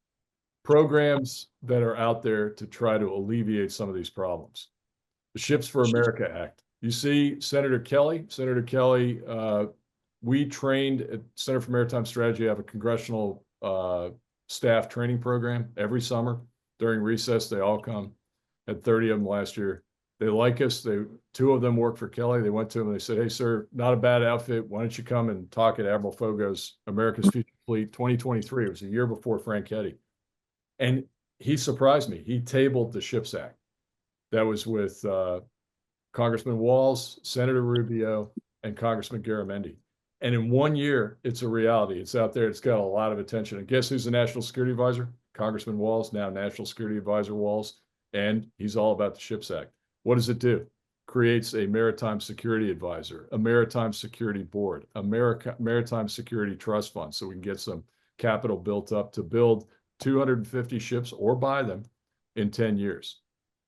programs that are out there to try to alleviate some of these problems. The Ships for America Act. You see Senator Kelly. We trained at Center for Maritime Strategy, have a congressional staff training program every summer. During recess, they all come. Had 30 of them last year. They like us. 2 of them work for Kelly. They went to him and they said, "Hey, sir, not a bad outfit. Why don't you come and talk at Admiral Foggo's America's Future Fleet 2023. It was a year before Franchetti. And he surprised me. He tabled the Ships Act. That was with Congressman Walz, Senator Rubio, and Congressman Garamendi. And in 1 year, it's a reality. It's out there. It's got a lot of attention. And guess who's the National Security Advisor? Congressman Walz, now National Security Advisor Walz. And he's all about the Ships Act. What does it do? Creates a Maritime Security Advisor, a Maritime Security Board, a Maritime Security Trust Fund, so we can get some capital built up to build 250 ships or buy them in 10 years.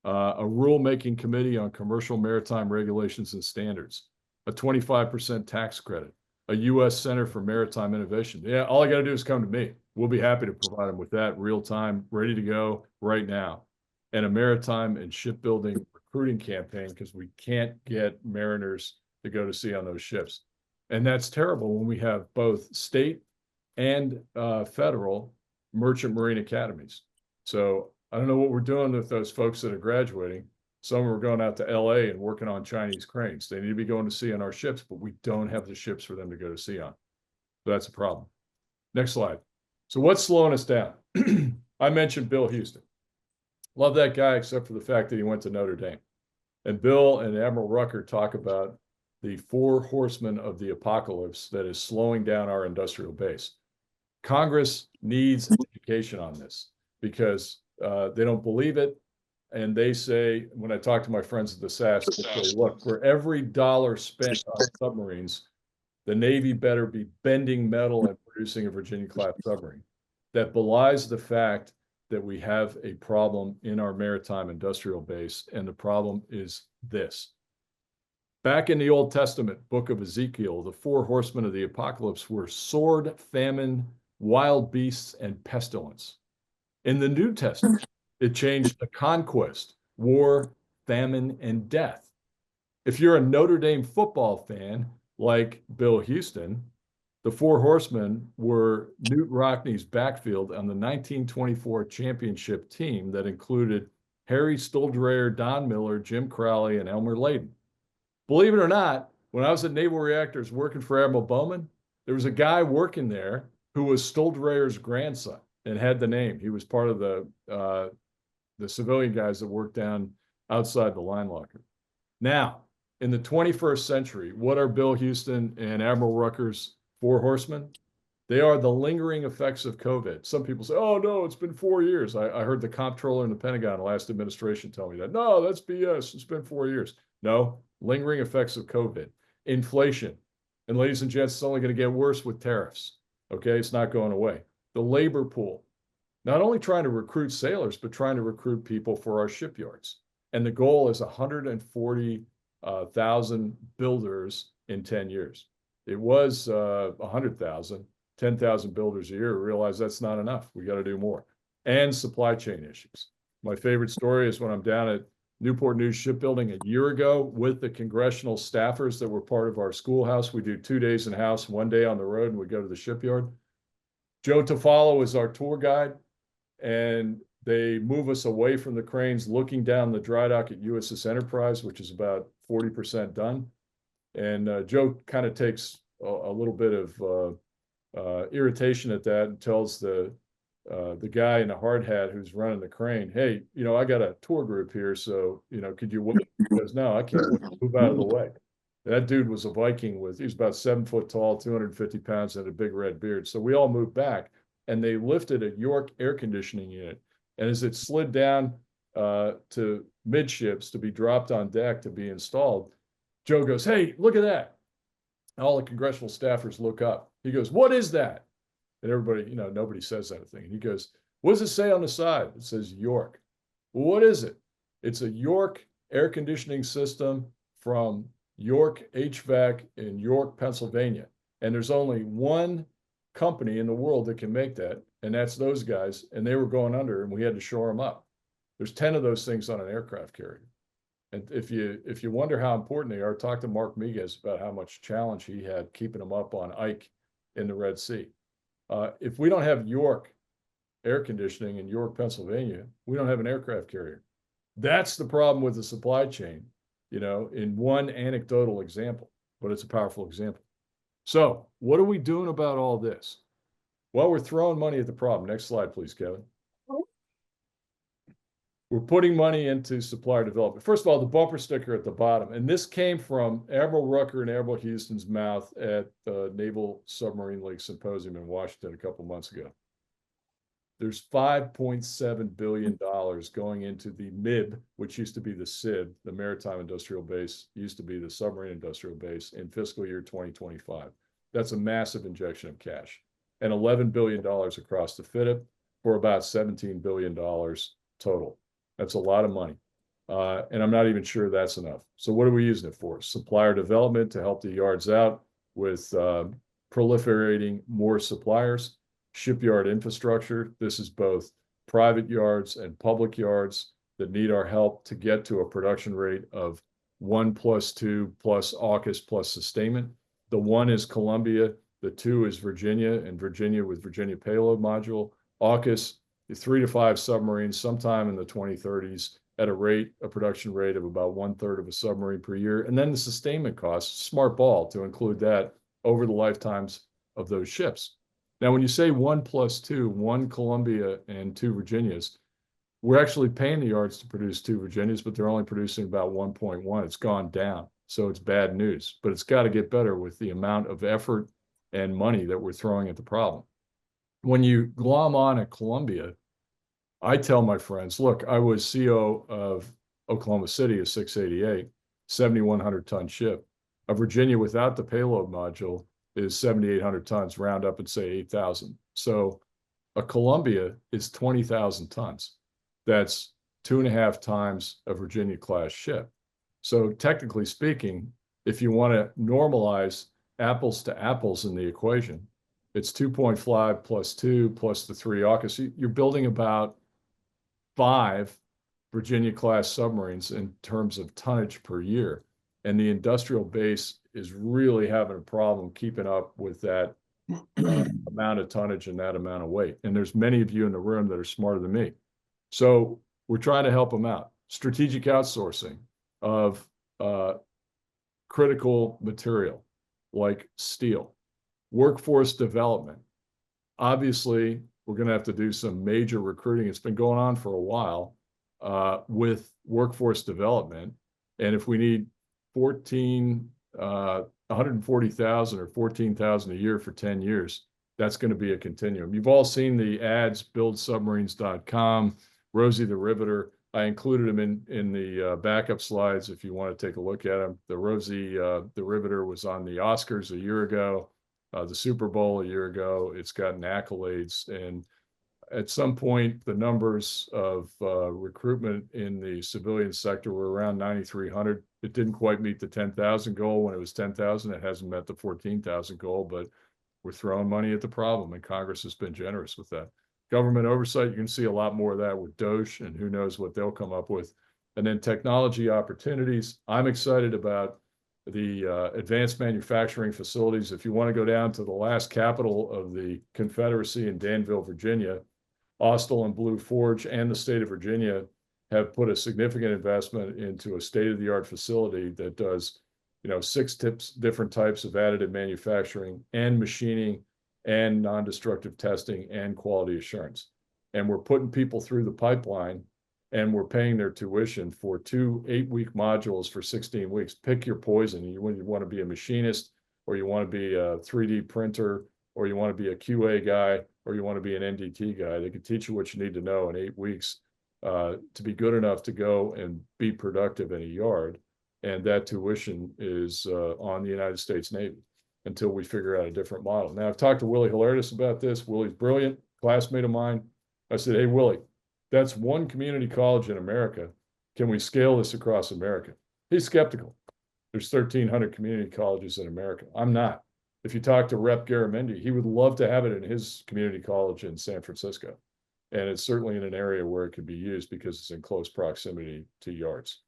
A rulemaking committee on commercial maritime regulations and standards, a 25% tax credit, a U.S. Center for Maritime Innovation. Yeah, all I got to do is come to me. We'll be happy to provide them with that real time, ready to go right now. And a maritime and shipbuilding recruiting campaign, because we can't get mariners to go to sea on those ships. And that's terrible when we have both state and federal merchant marine academies. So I don't know what we're doing with those folks that are graduating. Some are going out to LA and working on Chinese cranes. They need to be going to sea on our ships, but we don't have the ships for them to go to sea on. So that's a problem. Next slide. So what's slowing us down? I mentioned Bill Houston. Love that guy, except for the fact that he went to Notre Dame. And Bill and Admiral Rucker talk about the 4 horsemen of the apocalypse that is slowing down our industrial base. Congress needs education on this because they don't believe it. And they say, when I talk to my friends at the SAS, they say, look, for every dollar spent on submarines, the Navy better be bending metal and producing a Virginia-class submarine. That belies the fact that we have a problem in our maritime industrial base, and the problem is this. Back in the Old Testament, book of Ezekiel, the 4 horsemen of the apocalypse were sword, famine, wild beasts, and pestilence. In the New Testament, it changed to conquest, war, famine, and death. If you're a Notre Dame football fan, like Bill Houston, the Four Horsemen were Newt Rockney's backfield on the 1924 championship team that included Harry Stolderer, Don Miller, Jim Crowley, and Elmer Layden. Believe it or not, when I was at Naval Reactors working for Admiral Bowman, there was a guy working there who was Stolderer's grandson and had the name. He was part of the civilian guys that worked down outside the line locker. Now, in the 21st century, what are Bill Houston and Admiral Rucker's Four Horsemen? They are the lingering effects of COVID. Some people say, oh, no, it's been 4 years. I heard the comptroller in the Pentagon last administration tell me that. No, that's BS. It's been 4 years. No, lingering effects of COVID, inflation. And ladies and gents, it's only going to get worse with tariffs. Okay, it's not going away. The labor pool, not only trying to recruit sailors, but trying to recruit people for our shipyards. And the goal is 140,000 builders in 10 years. It was 100,000, 10,000 builders a year. We realize that's not enough. We got to do more. And supply chain issues. My favorite story is when I'm down at Newport News Shipbuilding a year ago with the congressional staffers that were part of our schoolhouse. We do 2 days in house, 1 day on the road, and we go to the shipyard. Joe Tofalo is our tour guide, and they move us away from the cranes, looking down the dry dock at USS Enterprise, which is about 40% done. And Joe kind of takes a little bit of irritation at that and tells the guy in the hard hat who's running the crane, hey, I got a tour group here, so, could you wait? He goes, no, I can't wait. Move out of the way. That dude was a Viking he was about 7 foot tall, 250 pounds, and a big red beard. So we all moved back, and they lifted a York air conditioning unit. And as it slid down to midships to be dropped on deck to be installed, Joe goes, hey, look at that. All the congressional staffers look up. He goes, what is that? And everybody, nobody says anything. And he goes, what does it say on the side? It says York. Well, what is it? It's a York air conditioning system from York HVAC in York, Pennsylvania. And there's only one company in the world that can make that, and that's those guys. And they were going under, and we had to shore them up. There's 10 of those things on an aircraft carrier. And if you wonder how important they are, talk to Mark Miguez about how much challenge he had keeping them up on Ike in the Red Sea. If we don't have York air conditioning in York, Pennsylvania, we don't have an aircraft carrier. That's the problem with the supply chain, in one anecdotal example, but it's a powerful example. So what are we doing about all this? Well, we're throwing money at the problem. Next slide, please, Kevin. We're putting money into supplier development. First of all, the bumper sticker at the bottom, and this came from Admiral Rucker and Admiral Houston's mouth at the Naval Submarine League Symposium in Washington a couple months ago. There's $5.7 billion going into the MIB, which used to be the SIB, the Maritime Industrial Base, used to be the Submarine Industrial Base in fiscal year 2025. That's a massive injection of cash. And $11 billion across the FIDIP for about $17 billion total. That's a lot of money. And I'm not even sure that's enough. So what are we using it for? Supplier development to help the yards out with proliferating more suppliers. Shipyard infrastructure. This is both private yards and public yards that need our help to get to a production rate of 1 + 2 plus AUKUS plus sustainment. The 1 is Columbia, the 2 is Virginia, and Virginia with Virginia payload module. AUKUS, 3 to 5 submarines sometime in the 2030s at a production rate of about 1/3 of a submarine per year. And then the sustainment costs, smart ball to include that over the lifetimes of those ships. Now, when you say 1 + 2, 1 Columbia and 2 Virginias, we're actually paying the yards to produce 2 Virginias, but they're only producing about 1.1. It's gone down. So it's bad news, but it's got to get better with the amount of effort and money that we're throwing at the problem. When you glom on at Columbia, I tell my friends, look, I was CO of Oklahoma City, a 688, 7,100 ton ship. A Virginia without the payload module is 7,800 tons, round up and say 8,000. So a Columbia is 20,000 tons. That's 2.5 times a Virginia class ship. So technically speaking, if you want to normalize apples to apples in the equation, it's 2.5 + 2 plus the 3 AUKUS. You're building about 5 Virginia class submarines in terms of tonnage per year. and the industrial base is really having a problem keeping up with that amount of tonnage and that amount of weight. And there's many of you in the room that are smarter than me. So we're trying to help them out. Strategic outsourcing of critical material like steel, workforce development. Obviously, we're going to have to do some major recruiting. It's been going on for a while with workforce development. And if we need 140,000 or 14,000 a year for 10 years, that's going to be a continuum. You've all seen the ads, buildsubmarines.com, Rosie the Riveter. I included them in the backup slides if you want to take a look at them. The Rosie the Riveter was on the Oscars a year ago, the Super Bowl a year ago. It's gotten accolades. And at some point, the numbers of recruitment in the civilian sector were around 9,300. It didn't quite meet the 10,000 goal. When it was 10,000, it hasn't met the 14,000 goal, but we're throwing money at the problem, and Congress has been generous with that. Government oversight, you can see a lot more of that with DOGE, and who knows what they'll come up with. And then technology opportunities. I'm excited about the advanced manufacturing facilities. If you want to go down to the last capital of the Confederacy in Danville, Virginia, Austell and Blue Forge and the state of Virginia have put a significant investment into a state-of-the-art facility that does, 6 different types of additive manufacturing and machining and non-destructive testing and quality assurance. And we're putting people through the pipeline, and we're paying their tuition for 2 8-week modules for 16 weeks. Pick your poison. You want to be a machinist, or you want to be a 3D printer, or you want to be a QA guy, or you want to be an NDT guy. They can teach you what you need to know in 8 weeks to be good enough to go and be productive in a yard. And that tuition is on the United States Navy until we figure out a different model. Now, I've talked to Willie Hilarious about this. Willie's brilliant, classmate of mine. I said, hey, Willie, that's one community college in America. Can we scale this across America? He's skeptical. There's 1,300 community colleges in America. I'm not. If you talk to Rep. Garamendi, he would love to have it in his community college in San Francisco. And it's certainly in an area where it could be used because it's in close proximity to yards.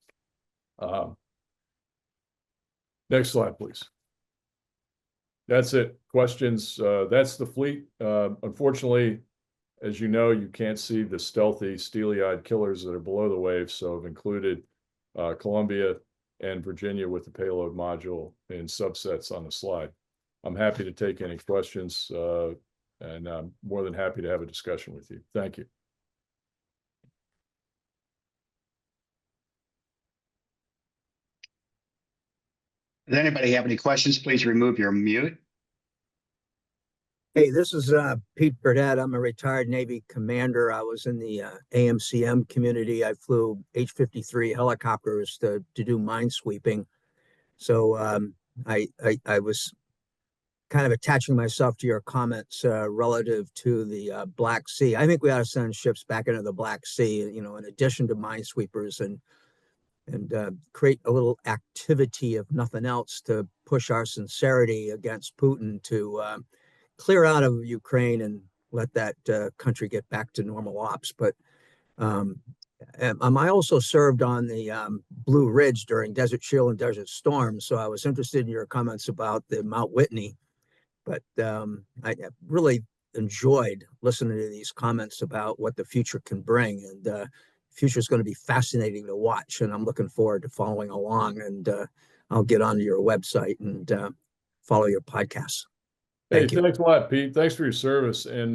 Next slide, please. That's it. Questions? That's the fleet. Unfortunately, as you know, you can't see the stealthy, steely-eyed killers that are below the waves. So I've included Columbia and Virginia with the payload module in subsets on the slide. I'm happy to take any questions, and I'm more than happy to have a discussion with you. Thank you. Does anybody have any questions? Please remove your mute. Hey, this is Pete Burdett. I'm a retired Navy commander. I was in the AMCM community. I flew H-53 helicopters to do minesweeping. So I was kind of attaching myself to your comments relative to the Black Sea. I think we ought to send ships back into the Black Sea, in addition to minesweepers, and create a little activity, if nothing else, to push our sincerity against Putin to clear out of Ukraine and let that country get back to normal ops. But I also served on the Blue Ridge during Desert Shield and Desert Storm, so I was interested in your comments about the Mount Whitney. But I really enjoyed listening to these comments about what the future can bring, and the future is going to be fascinating to watch, and I'm looking forward to following along. And I'll get onto your website and follow your podcasts. Hey, thanks a lot, Pete. Thanks for your service. And,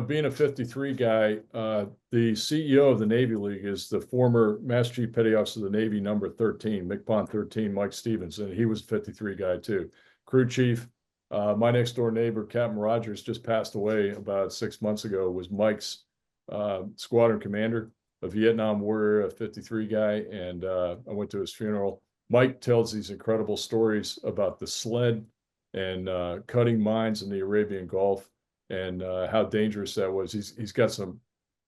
being a 53 guy, the CEO of the Navy League is the former Master Chief Petty Officer of the Navy, number 13, MCPON 13, Mike Stevens. And he was a 53 guy too. Crew chief, my next door neighbor, Captain Rogers, just passed away about 6 months ago, was Mike's squadron commander, a Vietnam warrior, a 53 guy. And I went to his funeral. Mike tells these incredible stories about the sled and cutting mines in the Arabian Gulf, and how dangerous that was. He's got some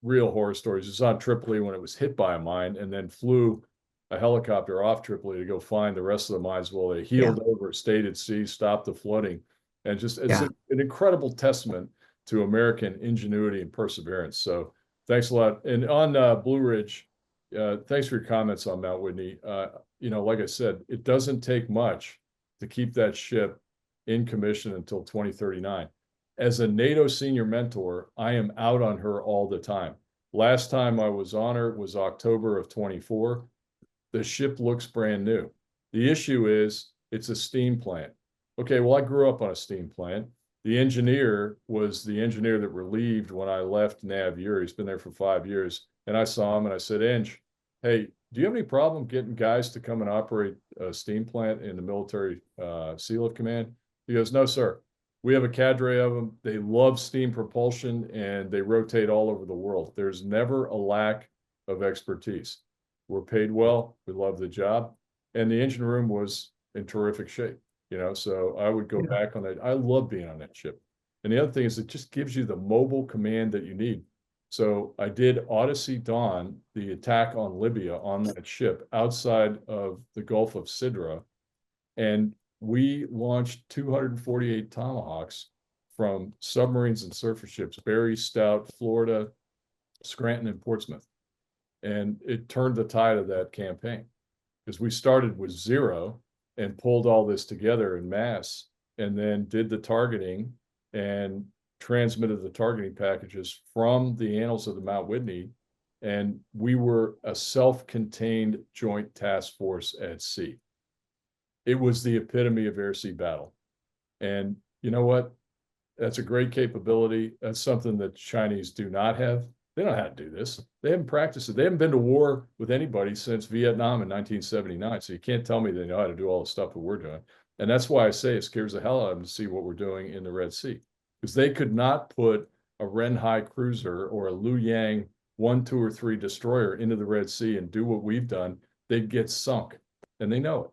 real horror stories. He was on Tripoli when it was hit by a mine, and then flew a helicopter off Tripoli to go find the rest of the mines while they healed over, stayed at sea, stopped the flooding. And just it's an incredible testament to American ingenuity and perseverance. So thanks a lot. And on Blue Ridge, thanks for your comments on Mount Whitney. like I said, it doesn't take much to keep that ship in commission until 2039. As a NATO senior mentor, I am out on her all the time. Last time I was on her was October of 24. The ship looks brand new. The issue is it's a steam plant. Okay, well, I grew up on a steam plant. The engineer was the engineer that relieved when I left Navier. He's been there for 5 years. And I saw him and I said, Eng, hey, do you have any problem getting guys to come and operate a steam plant in the military Sea Lift Command? He goes, no, sir. We have a cadre of them. They love steam propulsion and they rotate all over the world. There's never a lack of expertise. We're paid well. We love the job. And the engine room was in terrific shape, so I would go back on that. I love being on that ship. And the other thing is it just gives you the mobile command that you need. So I did Odyssey Dawn, the attack on Libya on that ship outside of the Gulf of Sidra. And we launched 248 Tomahawks from submarines and surface ships, Barry, Stout, Florida, Scranton, and Portsmouth. And it turned the tide of that campaign because we started with 0 and pulled all this together in mass and then did the targeting and transmitted the targeting packages from the annals of the Mount Whitney. And we were a self-contained joint task force at sea. It was the epitome of air-sea battle. And you know what? That's a great capability. That's something that Chinese do not have. They don't know how to do this. They haven't practiced it. They haven't been to war with anybody since Vietnam in 1979. So you can't tell me they know how to do all the stuff that we're doing. And that's why I say it scares the hell out of them to see what we're doing in the Red Sea. Because they could not put a Renhai cruiser or a Liu Yang 1, 2, or 3 destroyer into the Red Sea and do what we've done. They'd get sunk. And they know it.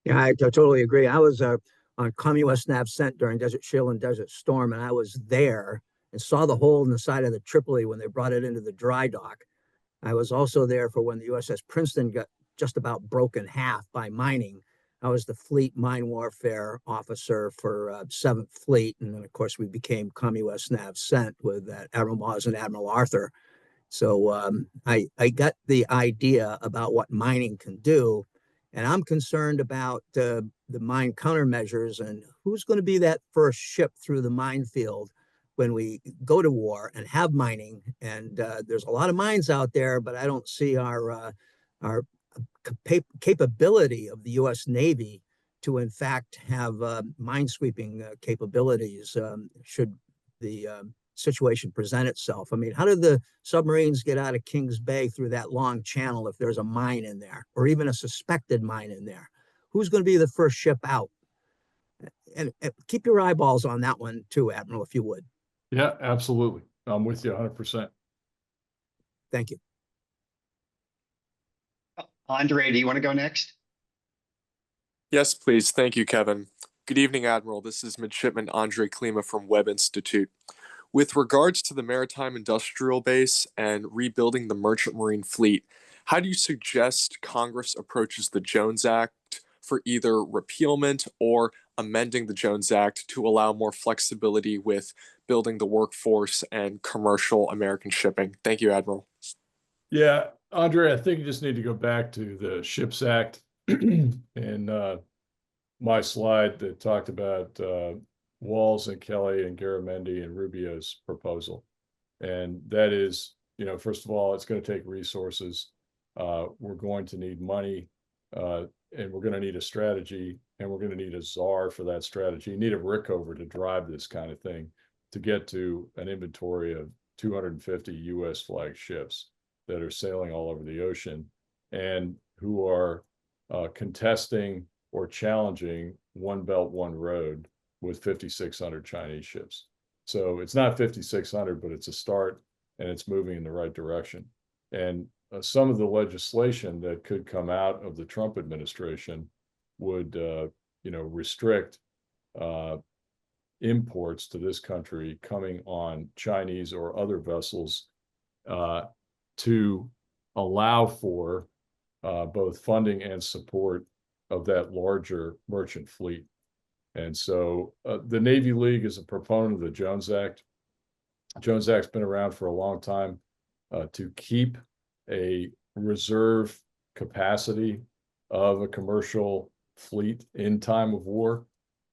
Yeah, I totally agree. I was on COM-USNAV Cent during Desert Shield and Desert Storm, and I was there and saw the hole in the side of the Tripoli when they brought it into the dry dock. I was also there for when the USS Princeton got just about broken half by mining. I was the fleet mine warfare officer for 7th Fleet. And then, of course, we became COM-USNAV Cent with Admiral Moss and Admiral Arthur. So I got the idea about what mining can do. And I'm concerned about the mine countermeasures and who's going to be that first ship through the minefield when we go to war and have mining. And there's a lot of mines out there, but I don't see our capability of the U.S. Navy to, in fact, have minesweeping capabilities should the situation present itself. I mean, how did the submarines get out of Kings Bay through that long channel if there's a mine in there or even a suspected mine in there? Who's going to be the first ship out? And keep your eyeballs on that one too, Admiral, if you would. Yeah, absolutely. I'm with you 100%. Thank you. Andre, do you want to go next? Yes, please. Thank you, Kevin. Good evening, Admiral. This is Midshipman Andre Klima from Webb Institute. With regards to the Maritime Industrial Base and rebuilding the merchant marine fleet, how do you suggest Congress approaches the Jones Act for either repealment or amending the Jones Act to allow more flexibility with building the workforce and commercial American shipping? Thank you, Admiral. Yeah, Andre, I think you just need to go back to the Ships Act and my slide that talked about Walls and Kelly and Garamendi and Rubio's proposal. And that is, first of all, it's going to take resources. We're going to need money and we're going to need a strategy and we're going to need a czar for that strategy. You need a Rickover to drive this kind of thing to get to an inventory of 250 U.S. flag ships that are sailing all over the ocean and who are contesting or challenging one belt, one road with 5,600 Chinese ships. So it's not 5,600, but it's a start and it's moving in the right direction. And some of the legislation that could come out of the Trump administration would, restrict imports to this country coming on Chinese or other vessels to allow for both funding and support of that larger merchant fleet. And so the Navy League is a proponent of the Jones Act. Jones Act's been around for a long time to keep a reserve capacity of a commercial fleet in time of war,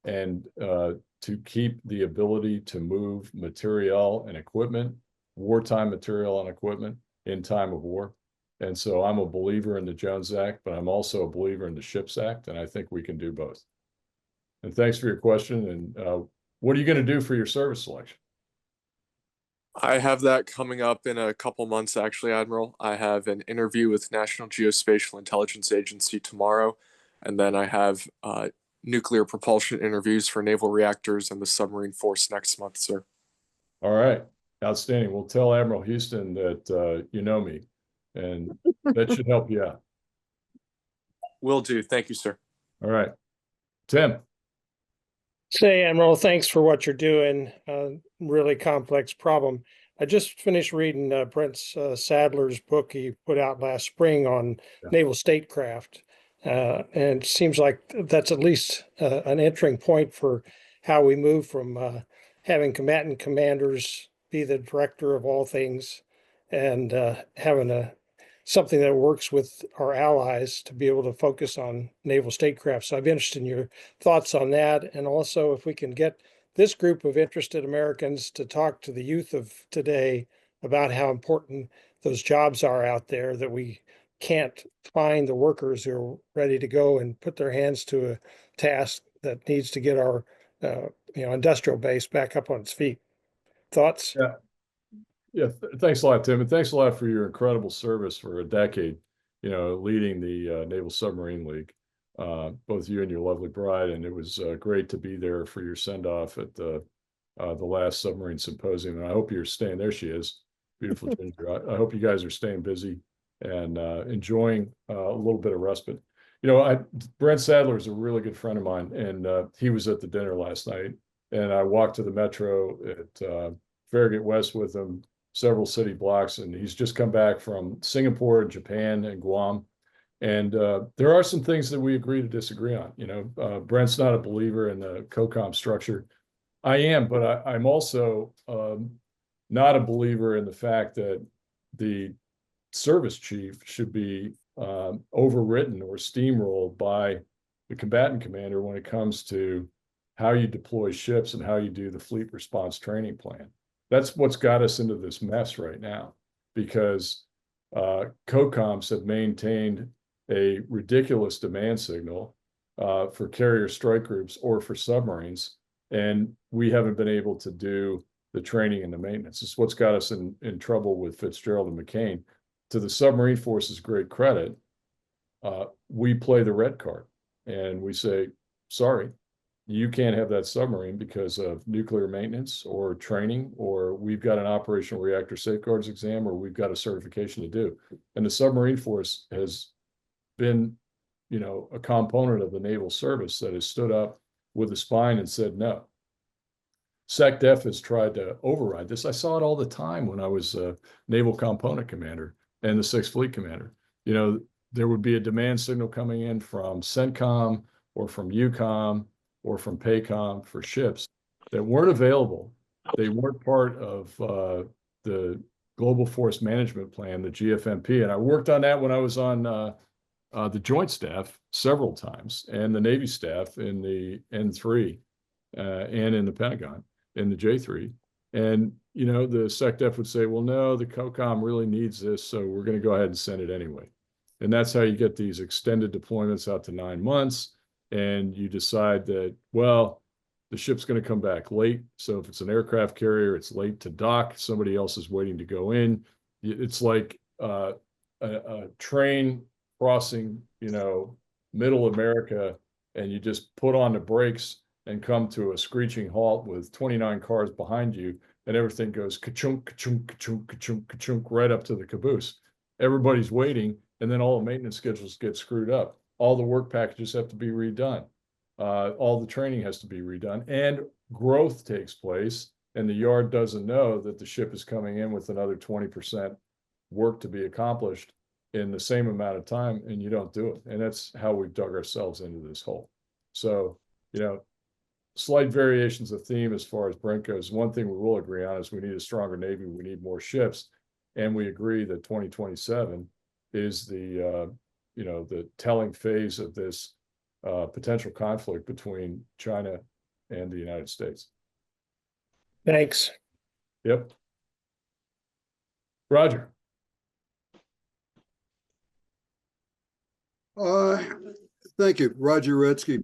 and to keep the ability to move material and equipment, wartime material and equipment in time of war. And so I'm a believer in the Jones Act, but I'm also a believer in the Ships Act, and I think we can do both. And thanks for your question. And what are you going to do for your service selection? I have that coming up in a couple months, actually, Admiral. I have an interview with National Geospatial Intelligence Agency tomorrow, and then I have nuclear propulsion interviews for naval reactors and the submarine force next month, sir. All right, outstanding. We'll tell Admiral Houston that you know me, and that should help you out. Will do. Thank you, sir. All right, Tim. Say, Admiral, thanks for what you're doing. Really complex problem. I just finished reading Brent Sadler's book he put out last spring on naval statecraft. And it seems like that's at least an entering point for how we move from having combatant commanders be the director of all things and having something that works with our allies to be able to focus on naval statecraft. So I'd be interested in your thoughts on that. And also if we can get this group of interested Americans to talk to the youth of today about how important those jobs are out there, that we can't find the workers who are ready to go and put their hands to a task that needs to get our industrial base back up on its feet. Thoughts? Yeah, thanks a lot, Tim, and thanks a lot for your incredible service for a decade, leading the Naval Submarine League, both you and your lovely bride. And it was great to be there for your send-off at the last submarine symposium. And I hope you're staying, there she is, beautiful Ginger. I hope you guys are staying busy and enjoying a little bit of respite. Brent Sadler is a really good friend of mine, and he was at the dinner last night, and I walked to the Metro at Farragut West with him, several city blocks, and he's just come back from Singapore and Japan and Guam. And there are some things that we agree to disagree on. Brent's not a believer in the COCOM structure. I am, but I'm also not a believer in the fact that the service chief should be overwritten or steamrolled by the combatant commander when it comes to how you deploy ships and how you do the fleet response training plan. That's what's got us into this mess right now, because COCOMs have maintained a ridiculous demand signal for carrier strike groups or for submarines, and we haven't been able to do the training and the maintenance. It's what's got us in trouble with Fitzgerald and McCain. To the submarine force's great credit, we play the red card, and we say, sorry, you can't have that submarine because of nuclear maintenance or training, or we've got an operational reactor safeguards exam, or we've got a certification to do. And the submarine force has been, a component of the naval service that has stood up with a spine and said no. SecDef has tried to override this. I saw it all the time when I was a naval component commander and the 6th Fleet commander. There would be a demand signal coming in from CENTCOM or from EUCOM or from PACOM for ships that weren't available. They weren't part of the Global Force Management Plan, the GFMP. And I worked on that when I was on the Joint Staff several times, and the Navy staff in the N3 and in the Pentagon in the J3. And, the SecDef would say, well, no, the COCOM really needs this, so we're going to go ahead and send it anyway. And that's how you get these extended deployments out to 9 months. And you decide that, well, the ship's going to come back late. So if it's an aircraft carrier, it's late to dock. Somebody else is waiting to go in. It's like a train crossing, middle America, and you just put on the brakes and come to a screeching halt with 29 cars behind you, and everything goes ka-chunk, ka-chunk, ka-chunk, ka-chunk, ka-chunk, right up to the caboose. Everybody's waiting, and then all the maintenance schedules get screwed up. All the work packages have to be redone. All the training has to be redone, and growth takes place, and the yard doesn't know that the ship is coming in with another 20% work to be accomplished in the same amount of time, and you don't do it. And that's how we've dug ourselves into this hole. So, slight variations of theme as far as Brent goes. One thing we will agree on is we need a stronger Navy, we need more ships, and we agree that 2027 is the the telling phase of this potential conflict between China and the United States. Thanks. Yep. Roger. Thank you, Roger Redsky.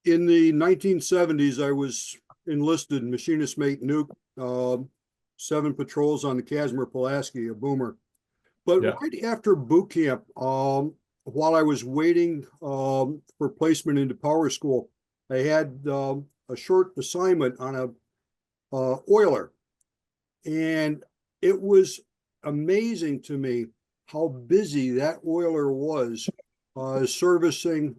In the 1970s, I was enlisted machinist mate nuke, 7 patrols on the Casimir Pulaski, a boomer. But Yeah. right after boot camp, while I was waiting for placement into power school, I had a short assignment on a oiler, and it was amazing to me how busy that oiler was servicing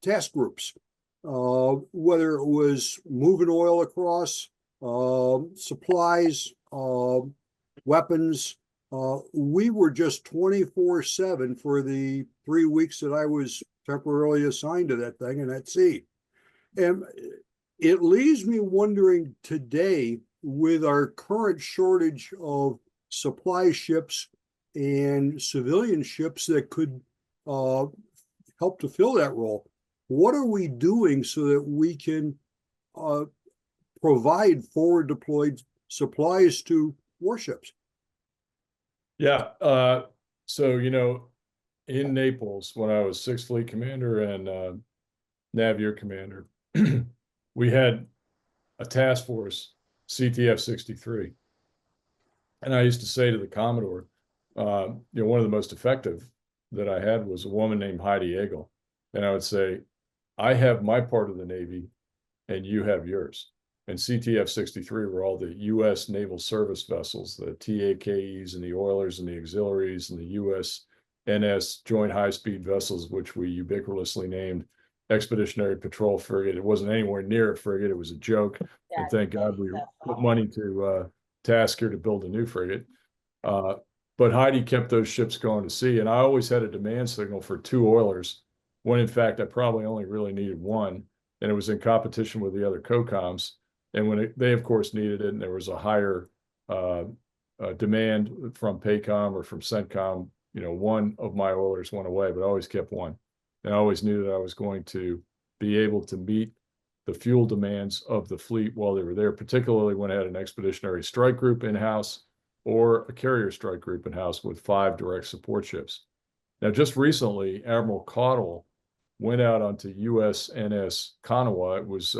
task groups, whether it was moving oil across, supplies, weapons. We were just 24/7 for the 3 weeks that I was temporarily assigned to that thing and at sea. And it leaves me wondering today, with our current shortage of supply ships and civilian ships that could help to fill that role, what are we doing so that we can provide forward deployed supplies to warships? Yeah. So, in Naples, when I was 6th Fleet Commander and Navier Commander, we had a task force, CTF 63. And I used to say to the Commodore, one of the most effective that I had was a woman named Heidi Egel. And I would say, I have my part of the Navy and you have yours. And CTF 63 were all the U.S. Naval Service vessels, the TAKEs and the oilers and the auxiliaries and the USNS Joint High-Speed Vessels, which we ubiquitously named Expeditionary Patrol Frigate. It wasn't anywhere near a frigate. It was a joke. And thank God we put money to task her to build a new frigate. But Heidi kept those ships going to sea. And I always had a demand signal for 2 oilers, when in fact I probably only really needed 1. And it was in competition with the other COCOMs. And when they, of course, needed it, and there was a higher demand from PACOM or from CENTCOM, one of my oilers went away, but I always kept 1. And I always knew that I was going to be able to meet the fuel demands of the fleet while they were there, particularly when I had an expeditionary strike group in-house or a carrier strike group in-house with 5 direct support ships. Now, just recently, Admiral Caudle went out onto USNS Kanawha. It was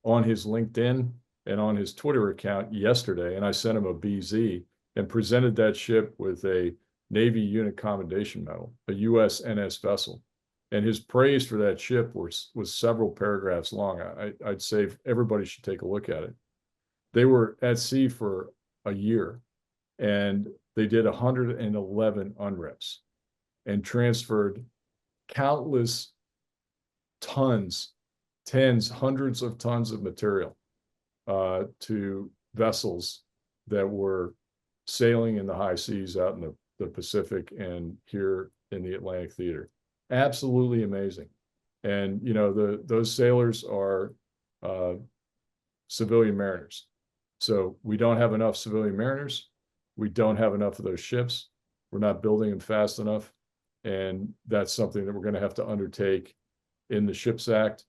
on his LinkedIn and on his Twitter account yesterday, and I sent him a BZ and presented that ship with a Navy Unit Commendation Medal, a USNS vessel. And his praise for that ship was several paragraphs long. I'd say everybody should take a look at it. They were at sea for a year, and they did 111 unreps and transferred countless tons, tens, hundreds of tons of material to vessels that were sailing in the high seas out in the Pacific and here in the Atlantic theater. Absolutely amazing. And, those sailors are civilian mariners. So we don't have enough civilian mariners. We don't have enough of those ships. We're not building them fast enough. And that's something that we're going to have to undertake in the Ships Act.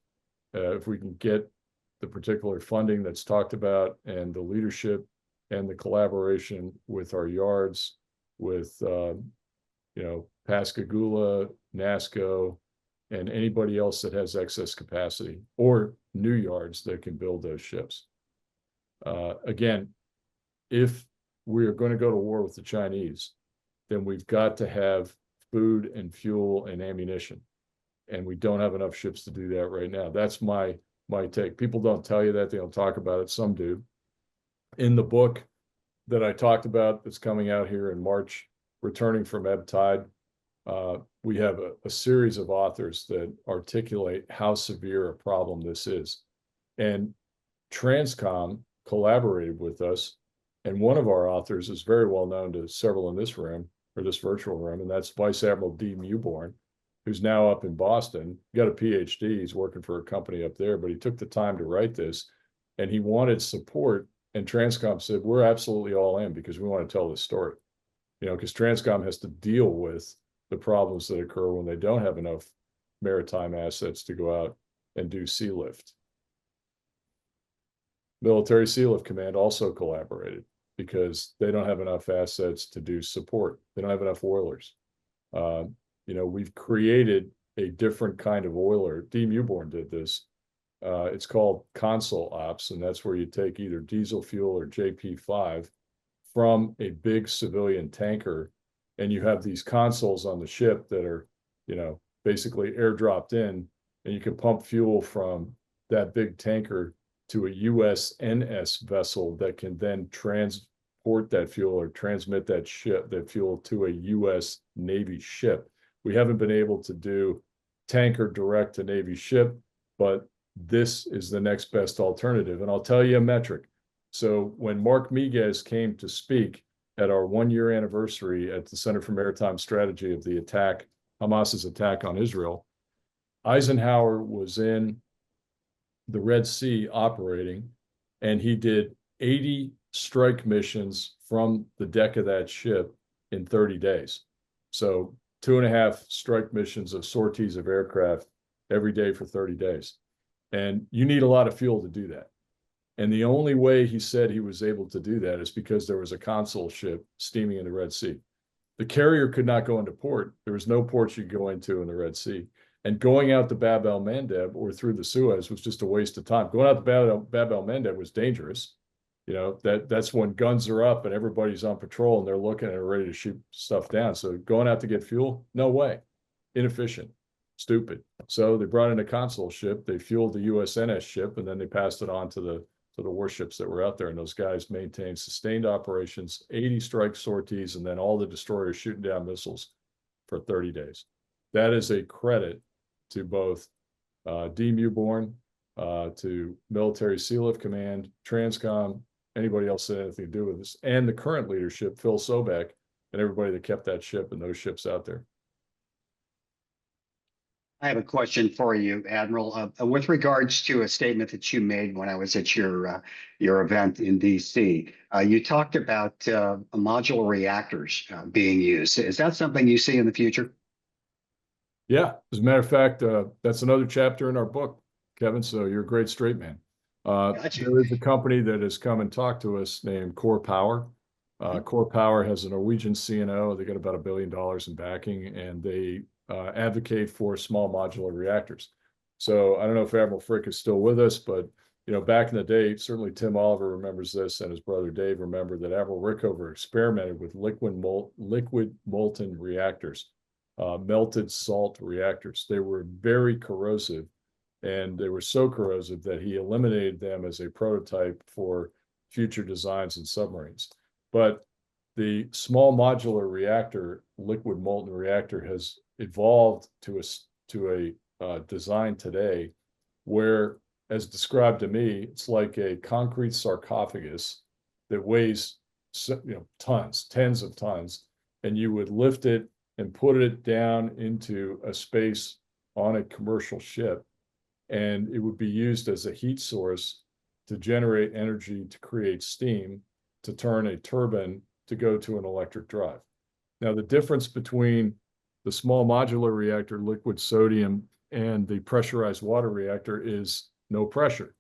If we can get the particular funding that's talked about and the leadership and the collaboration with our yards, with, Pascagoula, NASCO, and anybody else that has excess capacity or new yards that can build those ships. Again, if we are going to go to war with the Chinese, then we've got to have food and fuel and ammunition. And we don't have enough ships to do that right now. That's my take. People don't tell you that. They don't talk about it. Some do. In the book that I talked about that's coming out here in March, Returning from Ebb Tide, we have a series of authors that articulate how severe a problem this is. And Transcom collaborated with us. And one of our authors is very well known to several in this room, or this virtual room, and that's Vice Admiral D. Mewborn, who's now up in Boston. He got a PhD. He's working for a company up there, but he took the time to write this, and he wanted support. And Transcom said, we're absolutely all in because we want to tell this story. Because Transcom has to deal with the problems that occur when they don't have enough maritime assets to go out and do sea lift. Military Sea Lift Command also collaborated because they don't have enough assets to do support. They don't have enough oilers. We've created a different kind of oiler. Dean Mewborn did this. It's called console ops, and that's where you take either diesel fuel or JP5 from a big civilian tanker, and you have these consoles on the ship that are, basically airdropped in, and you can pump fuel from that big tanker to a USNS vessel that can then transport that fuel or transmit that fuel to a US Navy ship. We haven't been able to do tanker direct to Navy ship, but this is the next best alternative. And I'll tell you a metric. So when Mark Miguez came to speak at our 1-year anniversary at the Center for Maritime Strategy of the attack, Hamas's attack on Israel, Eisenhower was in the Red Sea operating, and he did 80 strike missions from the deck of that ship in 30 days. So 2.5 strike missions of sorties of aircraft every day for 30 days. And you need a lot of fuel to do that. And the only way he said he was able to do that is because there was a console ship steaming in the Red Sea. The carrier could not go into port. There was no port you could go into in the Red Sea. And going out to Bab el-Mandeb or through the Suez was just a waste of time. Going out to Bab el-Mandeb was dangerous. That's when guns are up and everybody's on patrol and they're looking and ready to shoot stuff down. So going out to get fuel, no way. Inefficient, stupid. So they brought in a console ship, they fueled the USNS ship, and then they passed it on to the warships that were out there. And those guys maintained sustained operations, 80 strike sorties, and then all the destroyers shooting down missiles for 30 days. That is a credit to both Dean Mewborn, to Military Sea Lift Command, Transcom, anybody else that had anything to do with this, and the current leadership, Phil Sobek, and everybody that kept that ship and those ships out there. I have a question for you, Admiral, with regards to a statement that you made when I was at your event in DC. You talked about modular reactors being used. Is that something you see in the future? Yeah, as a matter of fact, that's another chapter in our book, Kevin. So you're a great straight man. Gotcha. There is a company that has come and talked to us named Core Power. Core Power has a Norwegian CNO. They got about $1 billion in backing, and they advocate for small modular reactors. So I don't know if Admiral Frick is still with us, but back in the day, certainly Tim Oliver remembers this, and his brother Dave remembered that Admiral Rickover experimented with liquid molten reactors, melted salt reactors. They were very corrosive, and they were so corrosive that he eliminated them as a prototype for future designs in submarines. But the small modular reactor, liquid molten reactor, has evolved to a design today where, as described to me, it's like a concrete sarcophagus that weighs tons, tens of tons, and you would lift it and put it down into a space on a commercial ship, and it would be used as a heat source to generate energy to create steam to turn a turbine to go to an electric drive. Now, the difference between the small modular reactor, liquid sodium, and the pressurized water reactor is no pressure.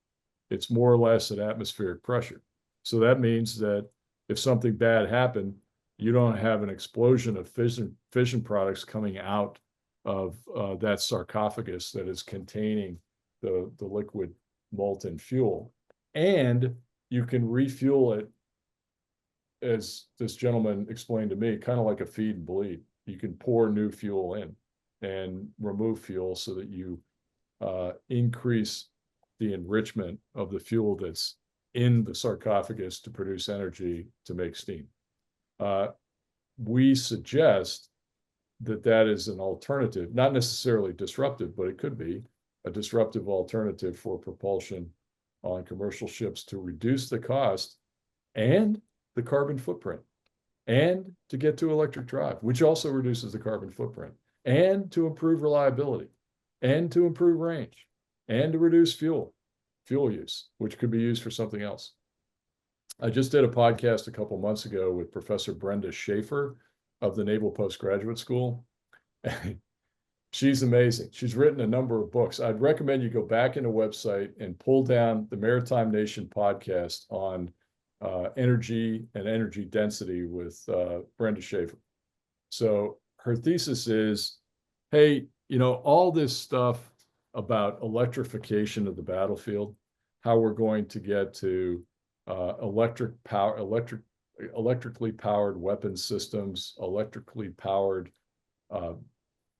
It's more or less at atmospheric pressure. So that means that if something bad happened, you don't have an explosion of fission products coming out of that sarcophagus that is containing the liquid molten fuel. And you can refuel it, as this gentleman explained to me, kind of like a feed and bleed. You can pour new fuel in and remove fuel so that you increase the enrichment of the fuel that's in the sarcophagus to produce energy to make steam. We suggest that is an alternative, not necessarily disruptive, but it could be a disruptive alternative for propulsion on commercial ships to reduce the cost and the carbon footprint, and to get to electric drive, which also reduces the carbon footprint, and to improve reliability, and to improve range, and to reduce fuel use, which could be used for something else. I just did a podcast a couple months ago with Professor Brenda Schaefer of the Naval Postgraduate School, She's amazing. She's written a number of books. I'd recommend you go back in the website and pull down the Maritime Nation podcast on energy and energy density with Brenda Schaefer. So her thesis is, hey, all this stuff about electrification of the battlefield, how we're going to get to electrically powered weapon systems, electrically powered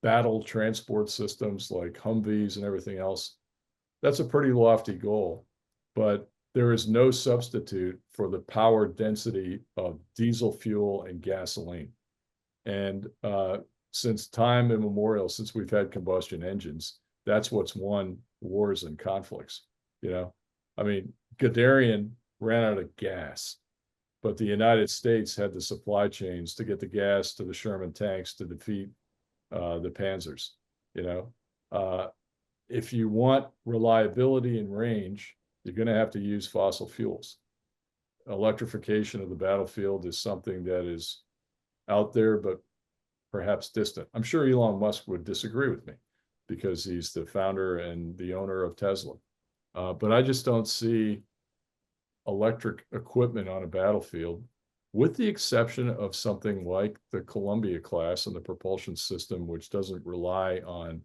battle transport systems like Humvees and everything else. That's a pretty lofty goal, but there is no substitute for the power density of diesel fuel and gasoline. And since time immemorial, since we've had combustion engines, that's what's won wars and conflicts. I mean, Guderian ran out of gas, but the United States had the supply chains to get the gas to the Sherman tanks to defeat the Panzers. If you want reliability and range, you're going to have to use fossil fuels. Electrification of the battlefield is something that is out there, but perhaps distant. I'm sure Elon Musk would disagree with me because he's the founder and the owner of Tesla. But I just don't see electric equipment on a battlefield, with the exception of something like the Columbia class and the propulsion system, which doesn't rely on,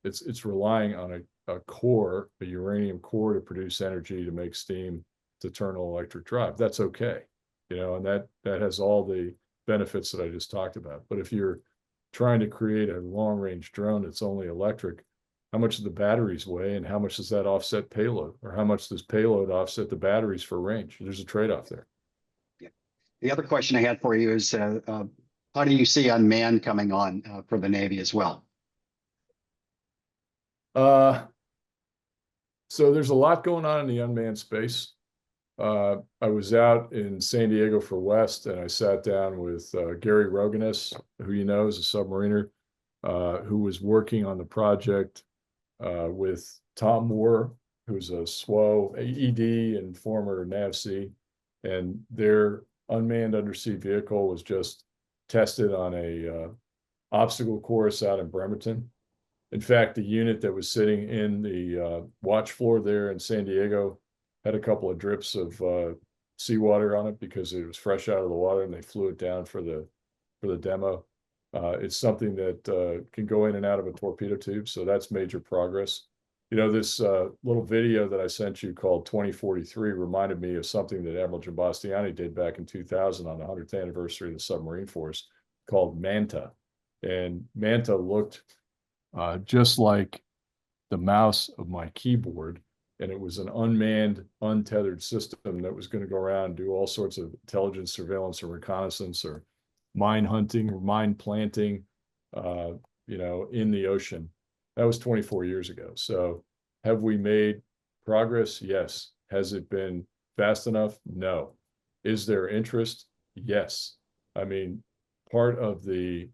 it's relying on a core, a uranium core to produce energy to make steam to turn an electric drive. That's okay, and that has all the benefits that I just talked about. But if you're trying to create a long-range drone that's only electric, how much do the batteries weigh, and how much does that offset payload, or how much does payload offset the batteries for range? There's a trade-off there. Yeah. The other question I had for you is, how do you see unmanned coming on for the Navy as well? So there's a lot going on in the unmanned space. I was out in San Diego for West, and I sat down with Gary Roganis, who is a submariner, who was working on the project with Tom Moore, who's a SWO ED and former NAVC, and their unmanned undersea vehicle was just tested on a obstacle course out in Bremerton. In fact, the unit that was sitting in the watch floor there in San Diego had a couple of drips of seawater on it because it was fresh out of the water, and they flew it down for the demo. It's something that can go in and out of a torpedo tube, so that's major progress. This little video that I sent you called 2043 reminded me of something that Admiral Jambastiani did back in 2000 on the 100th anniversary of the submarine force, called Manta. And Manta looked just like the mouse of my keyboard, and it was an unmanned, untethered system that was going to go around and do all sorts of intelligence, surveillance, or reconnaissance, or mine hunting, or mine planting, in the ocean. That was 24 years ago. So have we made progress? Yes. Has it been fast enough? No. Is there interest? Yes. I mean, part of the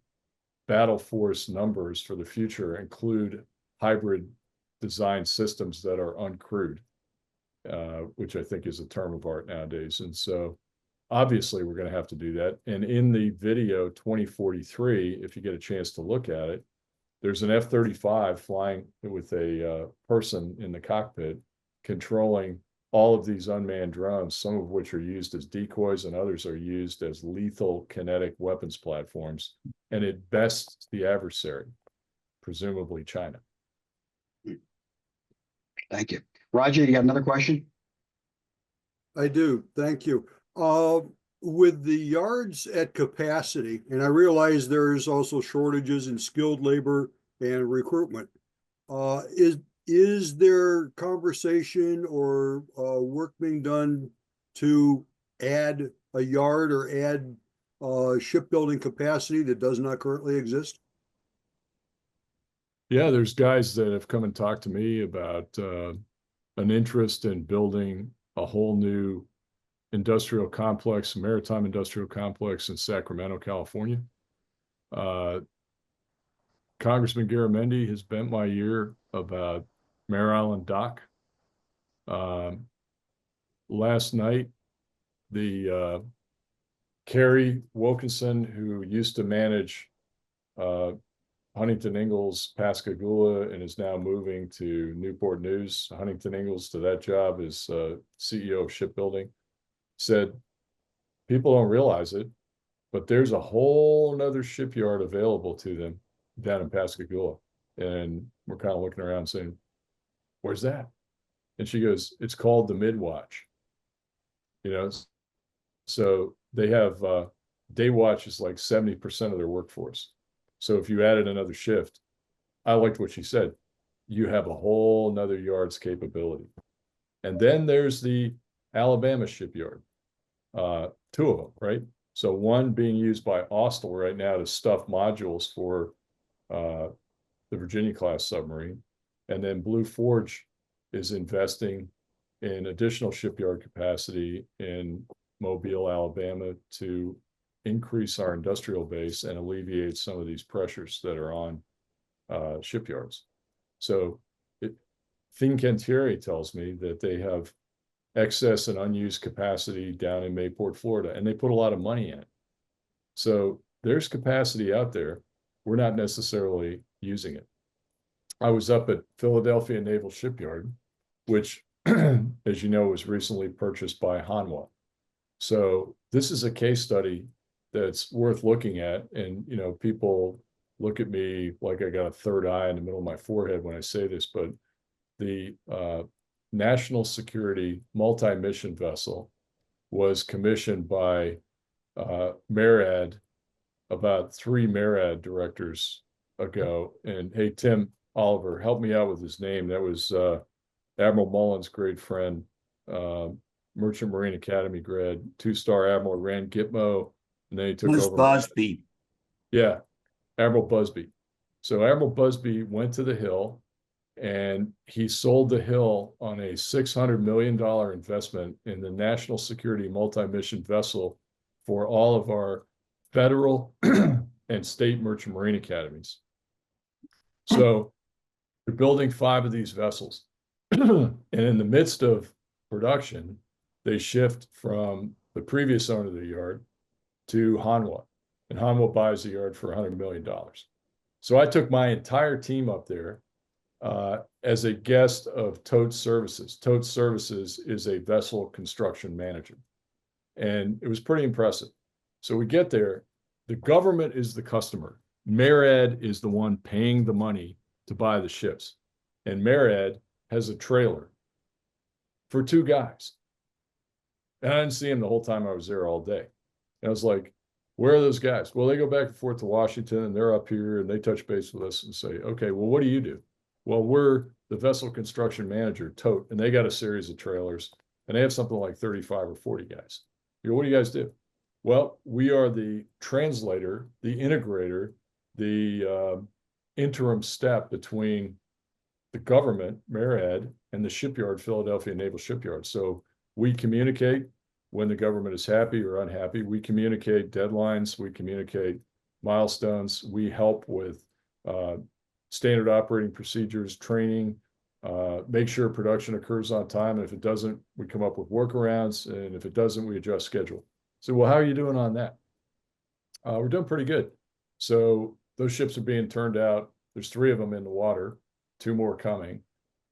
battle force numbers for the future include hybrid design systems that are uncrewed, which I think is a term of art nowadays. And so obviously we're going to have to do that. And in the video 2043, if you get a chance to look at it, there's an F-35 flying with a person in the cockpit controlling all of these unmanned drones, some of which are used as decoys and others are used as lethal kinetic weapons platforms. And it bests the adversary, presumably China. Thank you. Roger, you got another question? I do. Thank you. With the yards at capacity, and I realize there's also shortages in skilled labor and recruitment, is there conversation or work being done to add a yard or add shipbuilding capacity that does not currently exist? Yeah, there's guys that have come and talked to me about an interest in building a whole new industrial complex, maritime industrial complex in Sacramento, California. Congressman Garamendi has bent my ear about Mare Island Dock. Last night, the Kerry Wilkinson, who used to manage Huntington Ingalls Pascagoula and is now moving to Newport News. Huntington Ingalls to that job is CEO of shipbuilding. Said people don't realize it, but there's a whole nother shipyard available to them down in Pascagoula. And we're kind of looking around saying, where's that? And she goes, it's called the Midwatch. You know, so they have day watch is like 70% of their workforce. So if you added another shift, I liked what she said, you have a whole nother yard's capability. And then there's the Alabama shipyard, two of them, right? So one being used by Austal right now to stuff modules for the Virginia class submarine. And then Blue Forge is investing in additional shipyard capacity in Mobile, Alabama to increase our industrial base and alleviate some of these pressures that are on shipyards. So Fincantieri tells me that they have excess and unused capacity down in Mayport, Florida, and they put a lot of money in it. So there's capacity out there. We're not necessarily using it. I was up at Philadelphia Naval Shipyard, which, as you know, was recently purchased by Hanwha. So this is a case study that's worth looking at. And, you know, people look at me like I got a third eye in the middle of my forehead when I say this, but the National Security Multi-Mission Vessel was commissioned by MARAD about 3 MARAD directors ago. And hey, Tim Oliver, help me out with his name. That was Admiral Mullen's great friend, Merchant Marine Academy grad, 2-star Admiral, ran Gitmo, and then he took over. Busby. Yeah, Admiral Busby. So Admiral Busby went to the Hill, and he sold the Hill on a $600 million investment in the National Security Multi-Mission Vessel for all of our federal and state merchant marine academies. So they're building 5 of these vessels. And in the midst of production, they shift from the previous owner of the yard to Hanwha, and Hanwha buys the yard for $100 million. So I took my entire team up there as a guest of Totes Services. Totes Services is a vessel construction manager, and it was pretty impressive. So we get there, the government is the customer. MARAD is the one paying the money to buy the ships, and MARAD has a trailer for 2 guys. And I didn't see him the whole time I was there all day. And I was like, where are those guys? Well, they go back and forth to Washington, and they're up here, and they touch base with us and say, okay, well, what do you do? Well, we're the vessel construction manager, Tote, and they got a series of trailers, and they have something like 35 or 40 guys. You go, what do you guys do? Well, we are the translator, the integrator, the interim step between the government, MARAD, and the shipyard, Philadelphia Naval Shipyard. So we communicate when the government is happy or unhappy. We communicate deadlines. We communicate milestones. We help with standard operating procedures, training, make sure production occurs on time. And if it doesn't, we come up with workarounds. And if it doesn't, we adjust schedule. So, well, how are you doing on that? We're doing pretty good. So those ships are being turned out. There's 3 of them in the water, 2 more coming.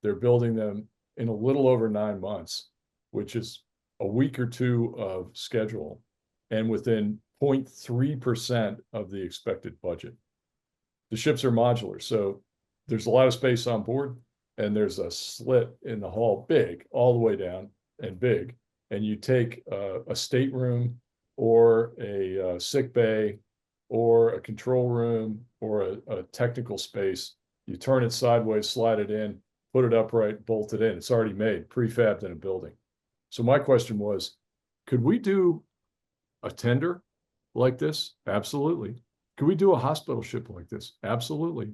They're building them in a little over 9 months, which is a week or 2 of schedule, and within 0.3% of the expected budget. The ships are modular, so there's a lot of space on board, and there's a slit in the hull, big, all the way down, and big. And you take a stateroom or a sick bay or a control room or a technical space, you turn it sideways, slide it in, put it upright, bolt it in. It's already made, prefabbed in a building. So my question was, could we do a tender like this? Absolutely. Could we do a hospital ship like this? Absolutely.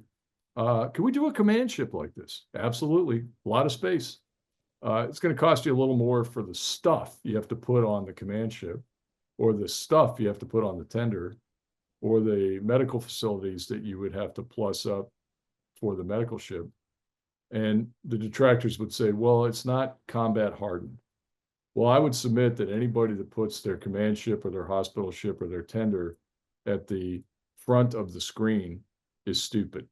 Could we do a command ship like this? Absolutely. A lot of space. It's going to cost you a little more for the stuff you have to put on the command ship, or the stuff you have to put on the tender, or the medical facilities that you would have to plus up for the medical ship. And the detractors would say, well, it's not combat hardened. Well, I would submit that anybody that puts their command ship or their hospital ship or their tender at the front of the screen is stupid.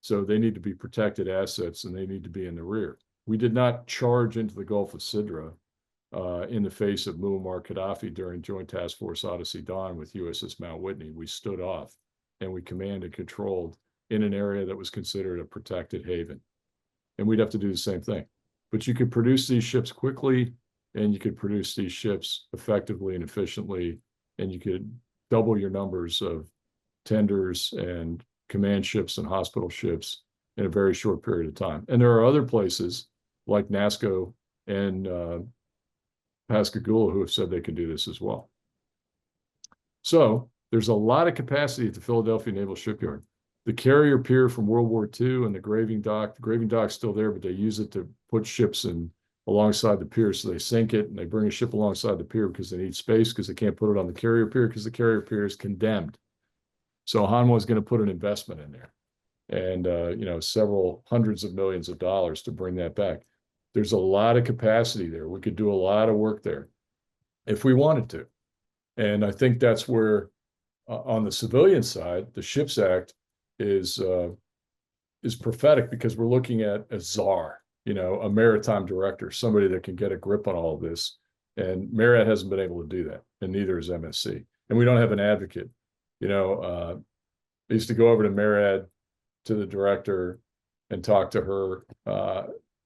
So they need to be protected assets and they need to be in the rear. We did not charge into the Gulf of Sidra in the face of Muammar Gaddafi during Joint Task Force Odyssey Dawn with USS Mount Whitney. We stood off and we command and controlled in an area that was considered a protected haven. And we'd have to do the same thing. But you could produce these ships quickly, and you could produce these ships effectively and efficiently, and you could double your numbers of tenders and command ships and hospital ships in a very short period of time. And there are other places like NASCO and Pascagoula who have said they can do this as well. So there's a lot of capacity at the Philadelphia Naval Shipyard. The carrier pier from World War II and the graving dock's still there, but they use it to put ships in alongside the pier. So they sink it and they bring a ship alongside the pier because they need space, because they can't put it on the carrier pier because the carrier pier is condemned. So Hanwha is going to put an investment in there and, you know, several hundreds of millions of dollars to bring that back. There's a lot of capacity there. We could do a lot of work there if we wanted to. And I think that's where on the civilian side, the Ships Act is prophetic, because we're looking at a czar, you know, a maritime director, somebody that can get a grip on all of this. And MARAD hasn't been able to do that, and neither is MSC. And we don't have an advocate. You know, I used to go over to MARAD to the director and talk to her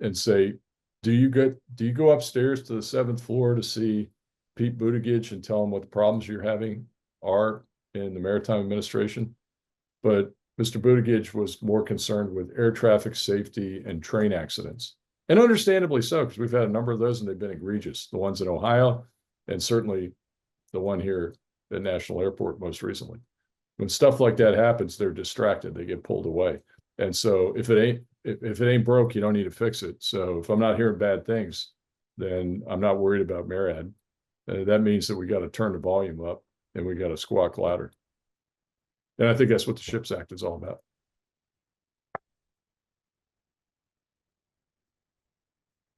and say, do you go upstairs to the 7th floor to see Pete Buttigieg and tell him what the problems you're having are in the Maritime Administration? But Mr. Buttigieg was more concerned with air traffic safety and train accidents. And understandably so, because we've had a number of those and they've been egregious. The ones in Ohio, and certainly the one here at National Airport most recently. When stuff like that happens, they're distracted, they get pulled away. And so if it ain't broke, you don't need to fix it. So if I'm not hearing bad things, then I'm not worried about MARAD. That means that we got to turn the volume up and we got to squawk louder. And I think that's what the Ships Act is all about.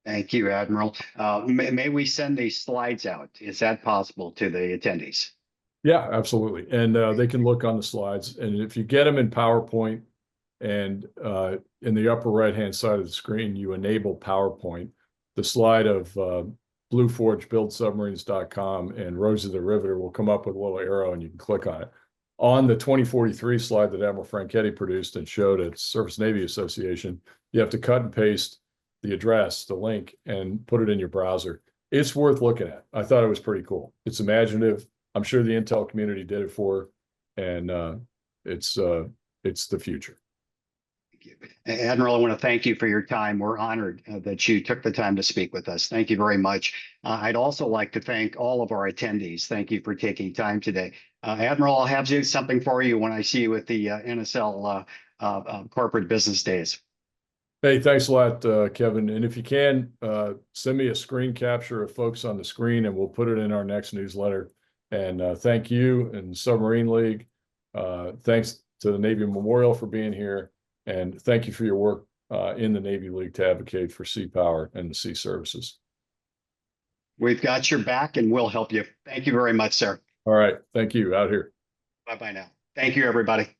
Thank you, Admiral. May we send these slides out? Is that possible to the attendees? Yeah, absolutely. And they can look on the slides. And if you get them in PowerPoint, and in the upper right-hand side of the screen, you enable PowerPoint, the slide of BlueForgeBuildSubmarines.com and Rosie the Riveter will come up with a little arrow and you can click on it. On the 2043 slide that Admiral Franchetti produced and showed at Surface Navy Association, you have to cut and paste the address, the link, and put it in your browser. It's worth looking at. I thought it was pretty cool. It's imaginative. I'm sure the Intel community did it for, and it's the future. Admiral, I want to thank you for your time. We're honored that you took the time to speak with us. Thank you very much. I'd also like to thank all of our attendees. Thank you for taking time today. Admiral, I'll have something for you when I see you at the NSL Corporate Business Days. Hey, thanks a lot, Kevin. And if you can, send me a screen capture of folks on the screen and we'll put it in our next newsletter. And thank you and Submarine League. Thanks to the Navy Memorial for being here. And thank you for your work in the Navy League to advocate for sea power and the sea services. We've got your back and we'll help you. Thank you very much, sir. All right. Thank you. Out here. Bye-bye now. Thank you, everybody.